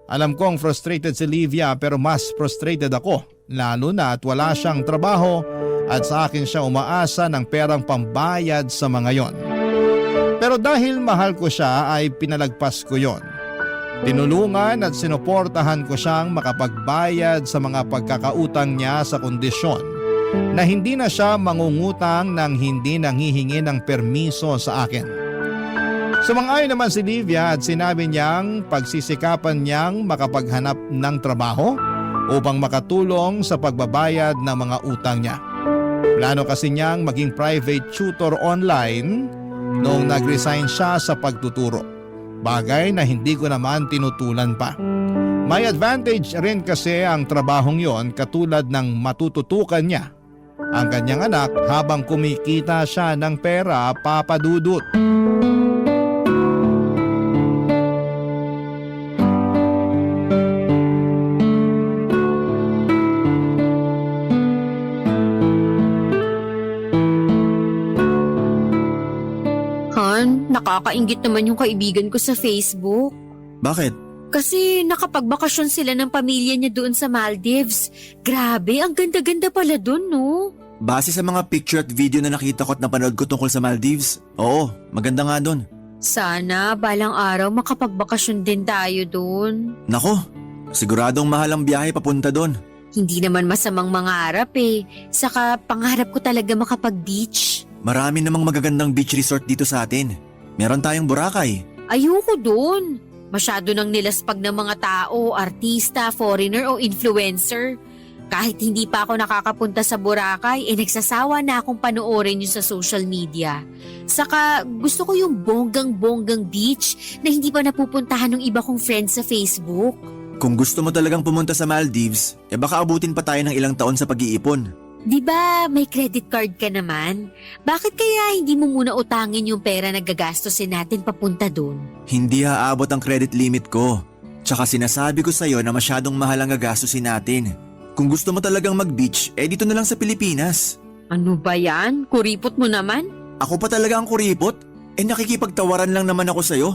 Alam kong frustrated si Livia pero mas frustrated ako lalo na at wala siyang trabaho at sa akin siya umaasa ng perang pambayad sa mga yon. Pero dahil mahal ko siya ay pinalagpas ko yon. Tinulungan at sinuportahan ko siyang makapagbayad sa mga pagkakautang niya sa kondisyon na hindi na siya mangungutang nang hindi nanghihingi ng permiso sa akin. Sumang-ayon naman si Livia at sinabi niyang pagsisikapan niyang makapaghanap ng trabaho upang makatulong sa pagbabayad ng mga utang niya. Plano kasi niyang maging private tutor online noong nag-resign siya sa pagtuturo. Bagay na hindi ko naman tinutulan pa. May advantage rin kasi ang trabahong yon katulad ng matututukan niya ang kanyang anak habang kumikita siya ng pera, Papa Dudut.
Han, nakakainggit naman yung kaibigan ko sa Facebook.
Bakit?
Kasi nakapagbakasyon sila ng pamilya niya doon sa Maldives. Grabe, ang ganda-ganda pala doon, no?
Base sa mga picture at video na nakita ko at napanood ko tungkol sa Maldives, oo, maganda nga doon.
Sana balang araw makapagbakasyon din tayo doon.
Nako, siguradong mahal ang biyahe papunta doon.
Hindi naman masamang mangarap eh. Saka pangarap ko talaga makapag-beach.
Marami namang magagandang beach resort dito sa atin. Meron tayong Boracay.
Ayoko doon. Masyado nang nilaspag ng mga tao, artista, foreigner o influencer. Kahit hindi pa ako nakakapunta sa Boracay, nagsasawa na akong panoorin yun sa social media. Saka gusto ko yung bonggang-bonggang beach na hindi pa napupuntahan ng iba kong friends sa Facebook.
Kung gusto mo talagang pumunta sa Maldives, baka abutin pa tayo ng ilang taon sa pag-iipon.
Di ba may credit card ka naman? Bakit kaya hindi mo muna utangin yung pera na gagastosin natin papunta doon?
Hindi aabot ang credit limit ko. Tsaka sinasabi ko sa'yo na masyadong mahal ang gagastusin natin. Kung gusto mo talagang mag-beach, dito na lang sa Pilipinas.
Ano ba yan? Kuripot mo naman?
Ako pa talaga ang kuripot? Nakikipagtawaran lang naman ako sa'yo.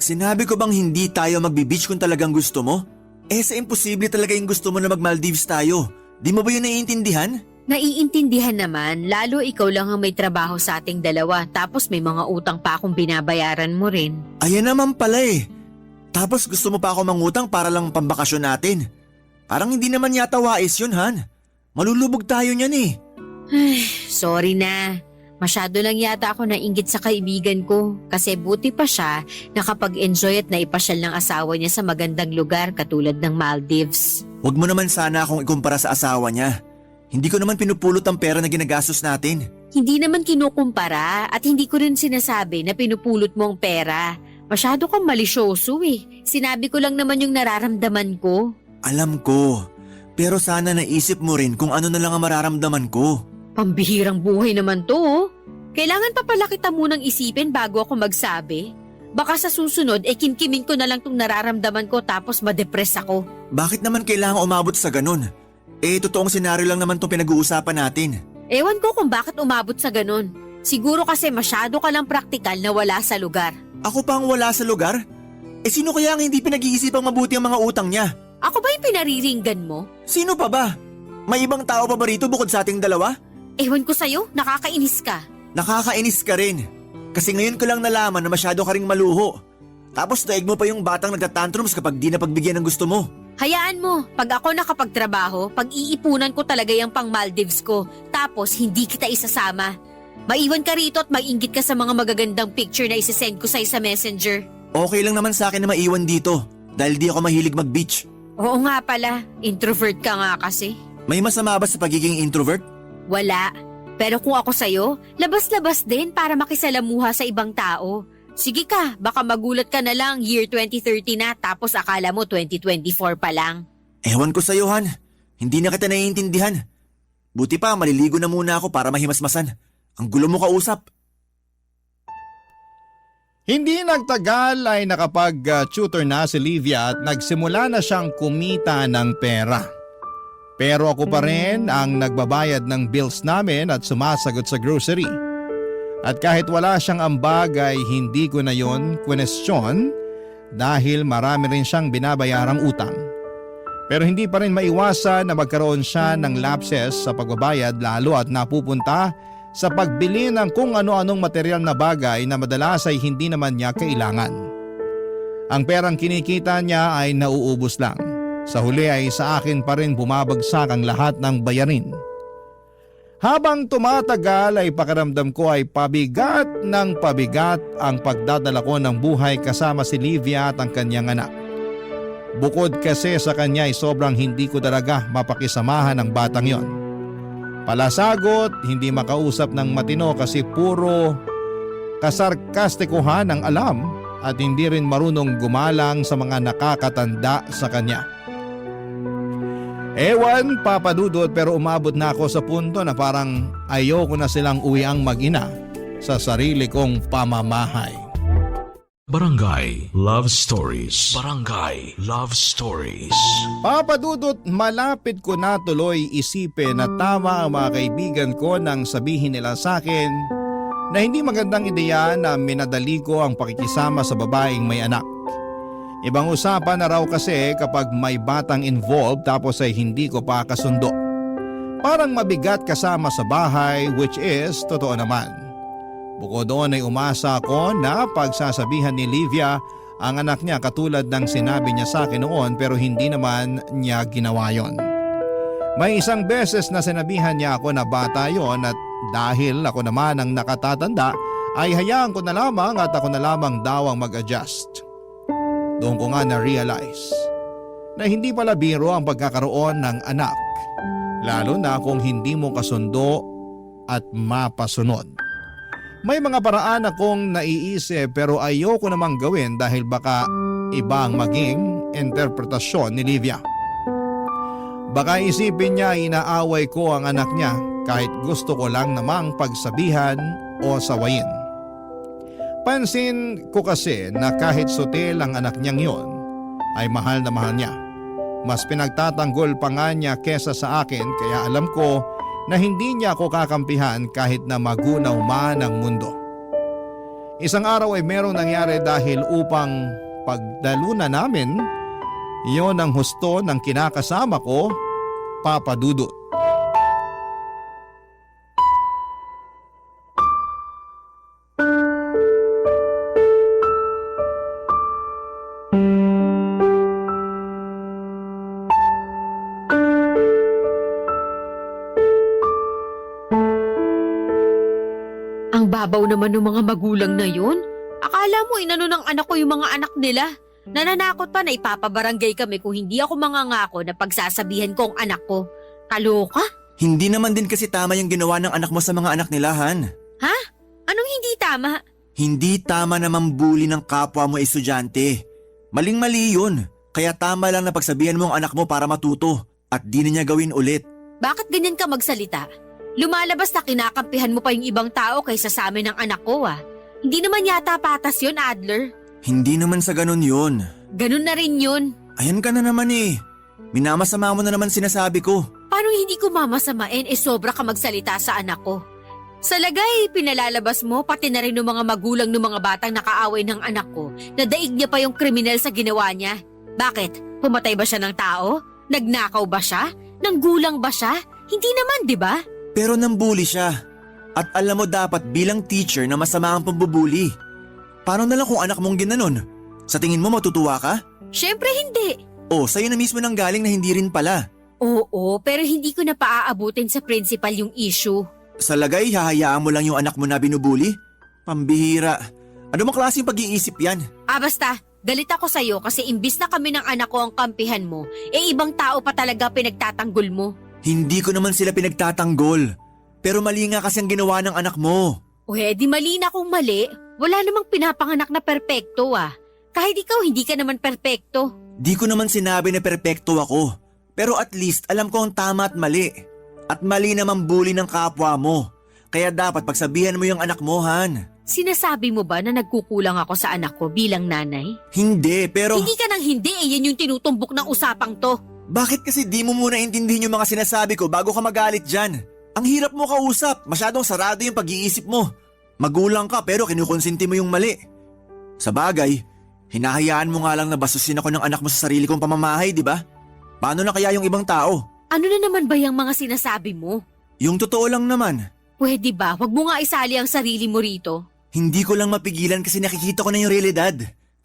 Sinabi ko bang hindi tayo magbe-beach kung talagang gusto mo? Sa imposible talaga yung gusto mo na mag-Maldives tayo. Di mo ba yun naiintindihan?
Naiintindihan naman, lalo ikaw lang ang may trabaho sa ating dalawa tapos may mga utang pa akong binabayaran mo rin.
Ayan naman pala Tapos gusto mo pa ako mangutang para lang pambakasyon natin. Parang hindi naman yata wais yun, Han. Malulubog tayo niyan
Sorry na. Masyado lang yata ako nainggit sa kaibigan ko kasi buti pa siya nakapag-enjoy at naipasyal ng asawa niya sa magandang lugar katulad ng Maldives.
Huwag mo naman sana akong ikumpara sa asawa niya. Hindi ko naman pinupulot ang pera na ginagastos natin.
Hindi naman kinukumpara at hindi ko rin sinasabi na pinupulot mo ang pera. Masyado kang malisyoso Sinabi ko lang naman yung nararamdaman ko.
Alam ko, pero sana naisip mo rin kung ano na lang ang mararamdaman ko.
Pambihirang buhay naman to. Kailangan pa pala kita munang isipin bago ako magsabi. Baka sa susunod, kimkimin ko na lang tong nararamdaman ko tapos madepress ako.
Bakit naman kailangan umabot sa ganun? Totoong senaryo lang naman itong pinag-uusapan natin.
Ewan ko kung bakit umabot sa ganun. Siguro kasi masyado ka lang praktikal na wala sa lugar.
Ako pa ang wala sa lugar? Sino kaya ang hindi pinag-iisipang mabuti ang mga utang niya?
Ako ba yung pinariringgan mo?
Sino pa ba? May ibang tao pa ba rito bukod sa ating dalawa?
Ewan ko sa'yo, nakakainis ka.
Nakakainis ka rin. Kasi ngayon ko lang nalaman na masyado ka ring maluho. Tapos daig mo pa yung batang nagtatantrums kapag di na pagbigyan ng gusto mo.
Hayaan mo, pag ako nakapagtrabaho, pag-iipunan ko talaga yung pang Maldives ko. Tapos hindi kita isasama. Maiwan ka rito at mag-inggit ka sa mga magagandang picture na isasend ko sa'yo sa messenger.
Okay lang naman sa akin na maiwan dito dahil di ako mahilig mag-beach.
Oo nga pala, introvert ka nga kasi.
May masama ba sa pagiging introvert?
Wala. Pero kung ako sa'yo, labas-labas din para makisalamuha sa ibang tao. Sige ka, baka magulat ka na lang year 2030 na tapos akala mo 2024 pa lang.
Ewan ko sa'yo, Han. Hindi na kita naiintindihan. Buti pa, maliligo na muna ako para mahimasmasan. Ang gulo mo kausap.
Hindi nagtagal ay nakapag-tutor na si Livia at nagsimula na siyang kumita ng pera. Pero ako pa rin ang nagbabayad ng bills namin at sumasagot sa grocery. At kahit wala siyang ambag ay hindi ko na yon kwenestyon dahil marami rin siyang binabayarang utang. Pero hindi pa rin maiwasan na magkaroon siya ng lapses sa pagbabayad lalo at napupunta sa pagbili ng kung ano-anong material na bagay na madalas ay hindi naman niya kailangan. Ang perang kinikita niya ay nauubos lang. Sa huli ay sa akin pa rin bumabagsak ang lahat ng bayarin. Habang tumatagal ay pakiramdam ko ay pabigat ng pabigat ang pagdadala ko ng buhay kasama si Livia at ang kanyang anak. Bukod kasi sa kanya ay sobrang hindi ko talaga mapakisamahan ang batang yon. Palasagot, hindi makausap ng matino kasi puro kasarkastikuhan ang alam at hindi rin marunong gumalang sa mga nakakatanda sa kanya. Ewan, Papa Dudut, pero umabot na ako sa punto na parang ayoko na silang uwiang mag-ina sa sarili kong pamamahay.
Barangay Love Stories. Barangay Love Stories.
Papa Dudut, malapit ko na tuloy isipin na tama ang mga kaibigan ko nang sabihin nila sa akin na hindi magandang ideya na minadali ko ang pakikisama sa babaeng may anak. Ibang usapan na raw kasi kapag may batang involved tapos ay hindi ko pa kasundo. Parang mabigat kasama sa bahay, which is totoo naman. Bukod doon ay umasa ako na pagsasabihan ni Livia ang anak niya katulad ng sinabi niya sa akin noon pero hindi naman niya ginawa yon. May isang beses na sinabihan niya ako na bata yon at dahil ako naman ang nakatatanda ay hayaan ko na lamang at ako na lamang daw ang mag-adjust. Doon ko nga na-realize na hindi pala biro ang pagkakaroon ng anak, lalo na kung hindi mo kasundo at mapasunod. May mga paraan akong naiisip pero ayoko namang gawin dahil baka ibang maging interpretasyon ni Livia. Baka isipin niya inaaway ko ang anak niya kahit gusto ko lang namang pagsabihan o sawayin. Pansin ko kasi na kahit sutil ang anak niyang yon, ay mahal na mahal niya. Mas pinagtatanggol pa nga niya kesa sa akin kaya alam ko na hindi niya ako kakampihan kahit na magunaw man ang mundo. Isang araw ay merong nangyari dahil upang pagdalunan namin, yon ang husto ng kinakasama ko, Papa Dudut.
Ang babaw naman ng mga magulang na yun. Akala mo inano ng anak ko yung mga anak nila. Nananakot pa na ipapabarangay kami kung hindi ako mangangako na pagsasabihan ko ang anak ko. Kaloka?
Hindi naman din kasi tama yung ginawa ng anak mo sa mga anak nila, Han.
Ha? Anong hindi tama?
Hindi tama na mambuli ng kapwa mo estudyante. Maling-mali yun. Kaya tama lang na pagsabihan mo ang anak mo para matuto at di na niya gawin ulit.
Bakit ganyan ka magsalita? Lumalabas na kinakampihan mo pa yung ibang tao kaysa sa amin ng anak ko Hindi naman yata patas yun, Adler.
Hindi naman sa ganun yun.
Ganun na rin yun.
Ayan ka na naman eh. Minamasama mo na naman sinasabi ko.
Paano hindi ko mamasamain sobra ka magsalita sa anak ko? Sa lagay, pinalalabas mo pati na rin ng mga magulang ng mga batang nakaaway ng anak ko na daig niya pa yung kriminal sa ginawa niya. Bakit? Pumatay ba siya ng tao? Nagnakaw ba siya? Nanggulang ba siya? Hindi naman, di ba?
Pero nambuli siya. At alam mo dapat bilang teacher na masama ang pambubuli. Paano na lang kung anak mong ginanon? Sa tingin mo matutuwa ka?
Siyempre hindi.
O, sa'yo na mismo nang galing na hindi rin pala.
Oo, pero hindi ko na paaabutin sa principal yung issue.
Sa lagay, hahayaan mo lang yung anak mo na binubuli? Pambihira. Ano mang klaseng pag-iisip yan?
Basta, galit ako sa'yo kasi imbis na kami ng anak ko ang kampihan mo, ibang tao pa talaga pinagtatanggol mo.
Hindi ko naman sila pinagtatanggol. Pero mali nga kasi ang ginawa ng anak mo.
O di mali na kung mali. Wala namang pinapanganak na perpekto Kahit ikaw hindi ka naman perpekto.
Di ko naman sinabi na perpekto ako. Pero at least alam ko ang tama at mali. At mali naman bully ng kapwa mo. Kaya dapat pagsabihan mo yung anak mo, Han.
Sinasabi mo ba na nagkukulang ako sa anak ko bilang nanay?
Hindi, pero...
Hindi ka nang hindi yan yung tinutumbok ng usapang to.
Bakit kasi di mo muna intindihin yung mga sinasabi ko bago ka magalit dyan? Ang hirap mo kausap, masyadong sarado yung pag-iisip mo. Magulang ka pero kinukonsinti mo yung mali. Sa bagay, hinahayaan mo nga lang na basusin ako ng anak mo sa sarili kong pamamahay, di ba? Paano na kaya yung ibang tao?
Ano na naman ba yung mga sinasabi mo?
Yung totoo lang naman.
Pwede ba? Huwag mo nga isali ang sarili mo rito.
Hindi ko lang mapigilan kasi nakikita ko na yung realidad.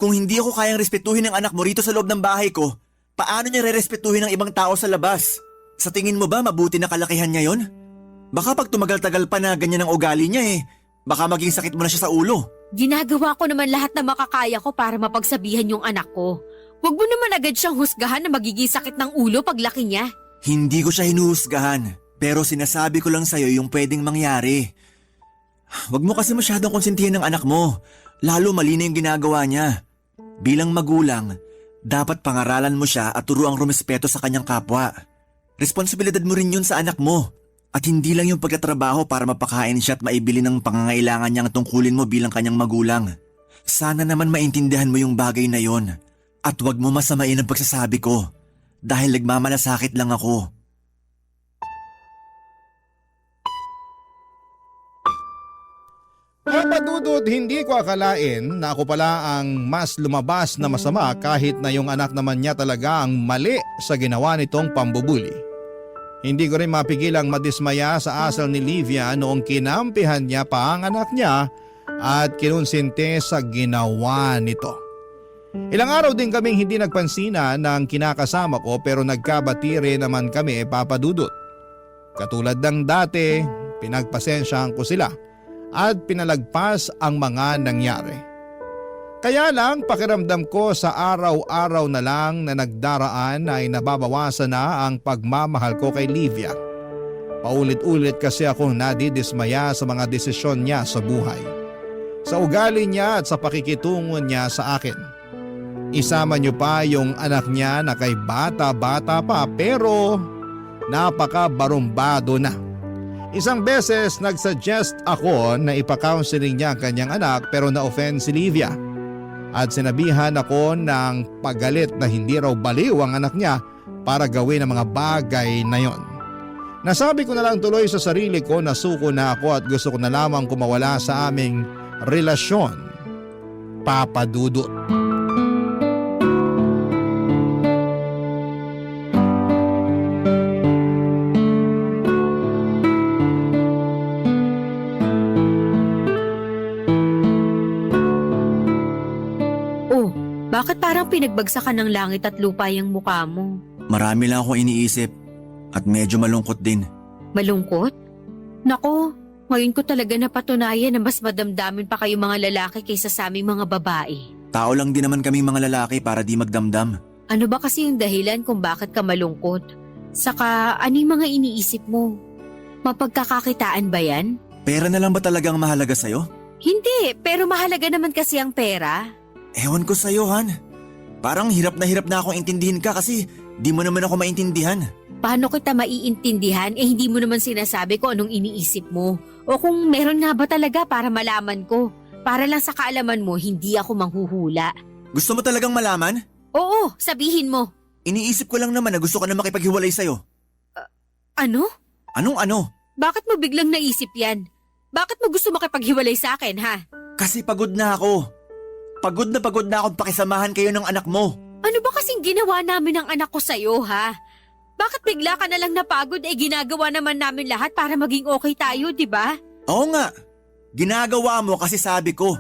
Kung hindi ako kayang respetuhin ng anak mo rito sa loob ng bahay ko, paano niya re-respetuhin ng ibang tao sa labas? Sa tingin mo ba mabuti na kalakihan niya yon? Baka pag tumagal-tagal pa na ganyan ang ugali niya baka maging sakit mo na siya sa ulo.
Ginagawa ko naman lahat na makakaya ko para mapagsabihan yung anak ko. Huwag mo naman agad siyang husgahan na magiging sakit ng ulo paglaki niya.
Hindi ko siya hinuhusgahan, pero sinasabi ko lang sa'yo yung pwedeng mangyari. Huwag mo kasi masyadong konsentihin ng anak mo, lalo mali na yung ginagawa niya. Bilang magulang, dapat pangaralan mo siya at turuang rumespeto sa kanyang kapwa. Responsibilidad mo rin yun sa anak mo. At hindi lang yung pagtatrabaho para mapakain siya at maibili ng pangangailangan niyang tungkulin mo bilang kanyang magulang. Sana naman maintindihan mo yung bagay na yon. At huwag mo masamain ang pagsasabi ko. Dahil nagmamalasakit lang ako.
Papadudot, hindi ko akalain na ako pala ang mas lumabas na masama kahit na yung anak naman niya talaga ang mali sa ginawa nitong pambubuli. Hindi ko rin mapigilang madismaya sa asal ni Livia noong kinampihan niya pa ang anak niya at kinunsinte sa ginawa nito. Ilang araw din kaming hindi nagpansina ng kinakasama ko pero nagkabatire naman kami, Papadudot. Katulad ng dati, pinagpasensyahan ko sila at pinalagpas ang mga nangyari. Kaya lang pakiramdam ko sa araw-araw na lang na nagdaraan ay nababawasan na ang pagmamahal ko kay Livia. Paulit-ulit kasi akong nadidismaya sa mga desisyon niya sa buhay. Sa ugali niya at sa pakikitungo niya sa akin. Isama niyo pa yung anak niya na kay bata-bata pa pero napaka-barumbado na. Isang beses nagsuggest ako na ipa-counseling niya ang kanyang anak pero na-offend si Livia. At sinabihan ako ng pagalit na hindi raw baliw ang anak niya para gawin ang mga bagay na yon. Nasabi ko na lang tuloy sa sarili ko na suko na ako at gusto ko na lamang kumawala sa aming relasyon. Papadudot.
Bakit parang pinagbagsakan ng langit at lupa yung mukha mo?
Marami lang akong iniisip at medyo malungkot din.
Malungkot? Nako, ngayon ko talaga napatunayan na mas madamdamin pa kayo mga lalaki kaysa sa aming mga babae.
Tao lang din naman kaming mga lalaki para di magdamdam.
Ano ba kasi yung dahilan kung bakit ka malungkot? Saka ano yung mga iniisip mo? Mapagkakakitaan ba yan?
Pera na lang ba talagang mahalaga sa'yo?
Hindi, pero mahalaga naman kasi ang pera.
Ewan ko sa'yo, Han. Parang hirap na akong intindihin ka kasi di mo naman ako maintindihan.
Paano kita maiintindihan hindi mo naman sinasabi ko anong iniisip mo? O kung meron nga ba talaga para malaman ko? Para lang sa kaalaman mo, hindi ako manghuhula.
Gusto mo talagang malaman?
Oo, sabihin mo.
Iniisip ko lang naman na gusto ko na makipaghiwalay sa'yo.
Ano?
Anong ano?
Bakit mo biglang naisip yan? Bakit mo gusto makipaghiwalay sa akin, ha?
Kasi pagod na ako. Pagod na akong pakisamahan kayo ng anak mo.
Ano ba kasing ginawa namin ng anak ko sa'yo, ha? Bakit bigla ka na lang napagod ginagawa naman namin lahat para maging okay tayo, di ba?
Oo nga. Ginagawa mo kasi sabi ko.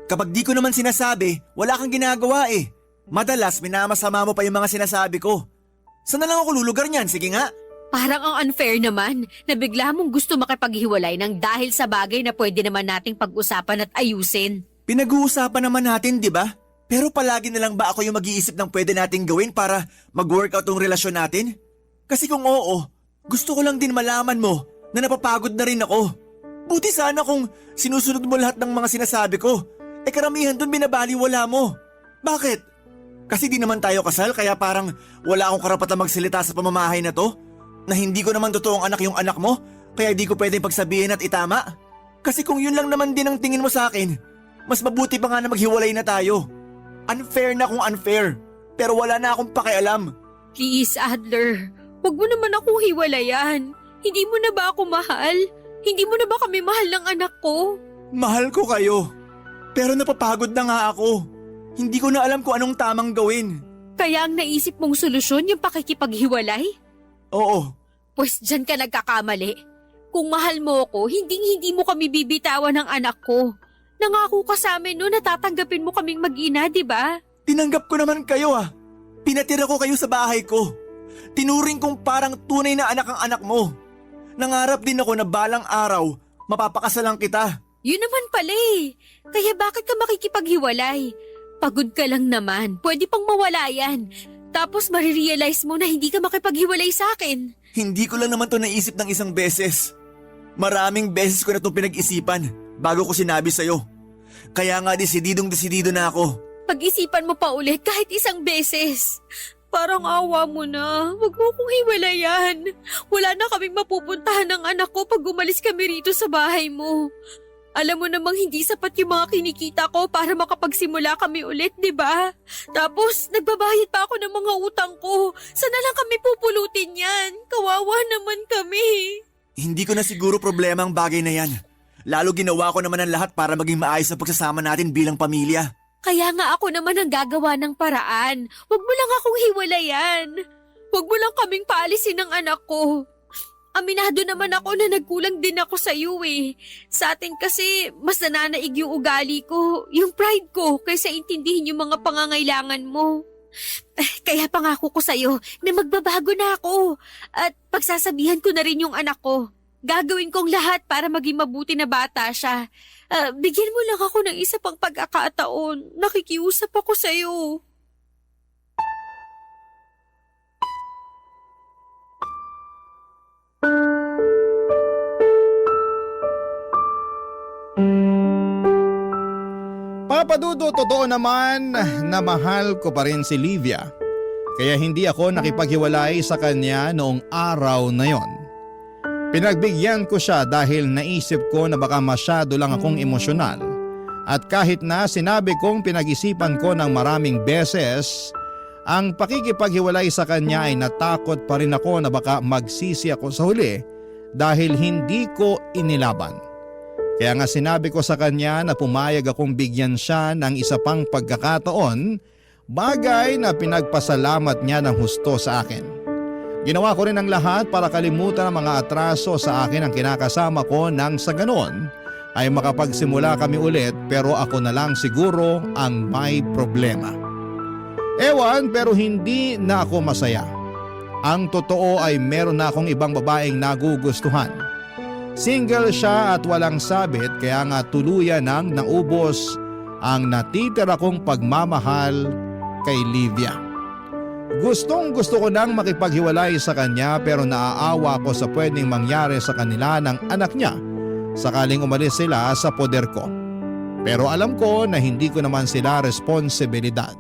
Kapag di ko naman sinasabi, wala kang ginagawa Madalas minamasama mo pa yung mga sinasabi ko. Saan na lang ako lulugar niyan? Sige nga.
Parang ang unfair naman na bigla mong gusto makipaghiwalay ng dahil sa bagay na pwede naman nating pag-usapan at ayusin.
Pinag-uusapan naman natin, di ba? Pero palagi na lang ba ako yung mag-iisip ng pwede nating gawin para mag-workout ang relasyon natin? Kasi kung oo, gusto ko lang din malaman mo na napapagod na rin ako. Buti sana kung sinusunod mo lahat ng mga sinasabi ko. Karamihan dun binabaliwala mo. Bakit? Kasi di naman tayo kasal kaya parang wala akong karapatan magsalita sa pamamahay na to? Na hindi ko naman totoong anak yung anak mo kaya di ko pwedeng pagsabihin at itama? Kasi kung yun lang naman din ang tingin mo sa akin, mas mabuti pa nga na maghiwalay na tayo. Unfair na kung unfair, pero wala na akong pakialam.
Please, Adler, huwag mo naman akong hiwalayan. Hindi mo na ba ako mahal? Hindi mo na ba kami mahal ng anak ko?
Mahal ko kayo, pero napapagod na nga ako. Hindi ko na alam kung anong tamang gawin.
Kaya ang naisip mong solusyon yung pakikipaghiwalay?
Oo.
Pues dyan ka nagkakamali. Kung mahal mo ako, hindi mo kami bibitawan ng anak ko.
Nangako ka sa amin no na tatanggapin mo kaming mag-ina, di ba?
Tinanggap ko naman kayo ah. Pinatira ko kayo sa bahay ko. Tinuring kong parang tunay na anak ang anak mo. Nangarap din ako na balang araw, mapapakasalan kita.
Yun naman pala eh. Kaya bakit ka makikipaghiwalay? Pagod ka lang naman. Pwede pang mawala yan. Tapos marirealize mo na hindi ka makipaghiwalay sa akin.
Hindi ko lang naman to naisip ng isang beses. Maraming beses ko na itong pinag-isipan bago ko sinabi sa'yo. Kaya nga desididong-desidido na ako.
Pag-isipan mo pa ulit kahit isang beses. Parang awa mo na. Huwag mo kong hiwalayan. Wala na kaming mapupuntahan ng anak ko pag umalis kami rito sa bahay mo. Alam mo namang hindi sapat yung mga kinikita ko para makapagsimula kami ulit, di ba? Tapos, nagbabayad pa ako ng mga utang ko. Sana lang kami pupulutin yan. Kawawa naman kami.
Hindi ko na siguro problema ang bagay na yan. Lalo ginawa ko naman ang lahat para maging maayos ang pagsasama natin bilang pamilya.
Kaya nga ako naman ang gagawa ng paraan. Huwag mo lang akong hiwalayan. Huwag mo lang kaming paalisin ng anak ko. Aminado naman ako na nagkulang din ako sa iyo eh. Sa atin kasi mas nananaig yung ugali ko, yung pride ko, kaysa intindihin yung mga pangangailangan mo. Kaya pangako ko sa iyo na magbabago na ako at pagsasabihan ko na rin yung anak ko. Gagawin kong lahat para maging mabuti na bata siya. Bigyan mo lang ako ng isa pang pagkakataon. Nakikiusap ako sa iyo.
Papa Dudo, totoo naman na mahal ko pa rin si Livia. Kaya hindi ako nakipaghiwalay sa kanya noong araw na yon. Pinagbigyan ko siya dahil naisip ko na baka masyado lang akong emosyonal. At kahit na sinabi kong pinag-isipan ko ng maraming beses, ang pakikipaghiwalay sa kanya ay natakot pa rin ako na baka magsisi ako sa huli dahil hindi ko inilaban. Kaya nga sinabi ko sa kanya na pumayag akong bigyan siya ng isa pang pagkakataon, bagay na pinagpasalamat niya ng husto sa akin. Ginawa ko rin ang lahat para kalimutan ang mga atraso sa akin ang kinakasama ko nang sa ganon ay makapagsimula kami ulit pero ako na lang siguro ang may problema. Ewan pero hindi na ako masaya. Ang totoo ay meron na akong ibang babaeng nagugustuhan. Single siya at walang sabit kaya nga tuluyan nang naubos ang natitira kong pagmamahal kay Livia. Gustong gusto ko nang makipaghiwalay sa kanya pero naaawa ko sa pwedeng mangyari sa kanila ng anak niya sakaling umalis sila sa poder ko. Pero alam ko na hindi ko naman sila responsibilidad.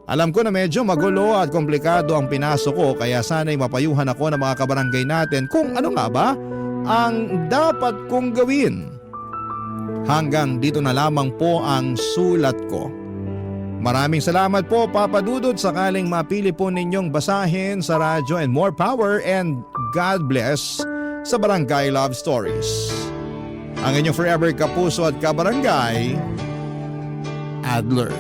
Alam ko na medyo magulo at komplikado ang pinasok ko kaya sana'y mapayuhan ako ng mga kabarangay natin kung ano nga ba ang dapat kong gawin. Hanggang dito na lamang po ang sulat ko. Maraming salamat po Papa Dudut sakaling mapili po ninyong basahin sa radyo and more power and God bless sa Barangay Love Stories. Ang inyong forever kapuso at kabarangay, Adler.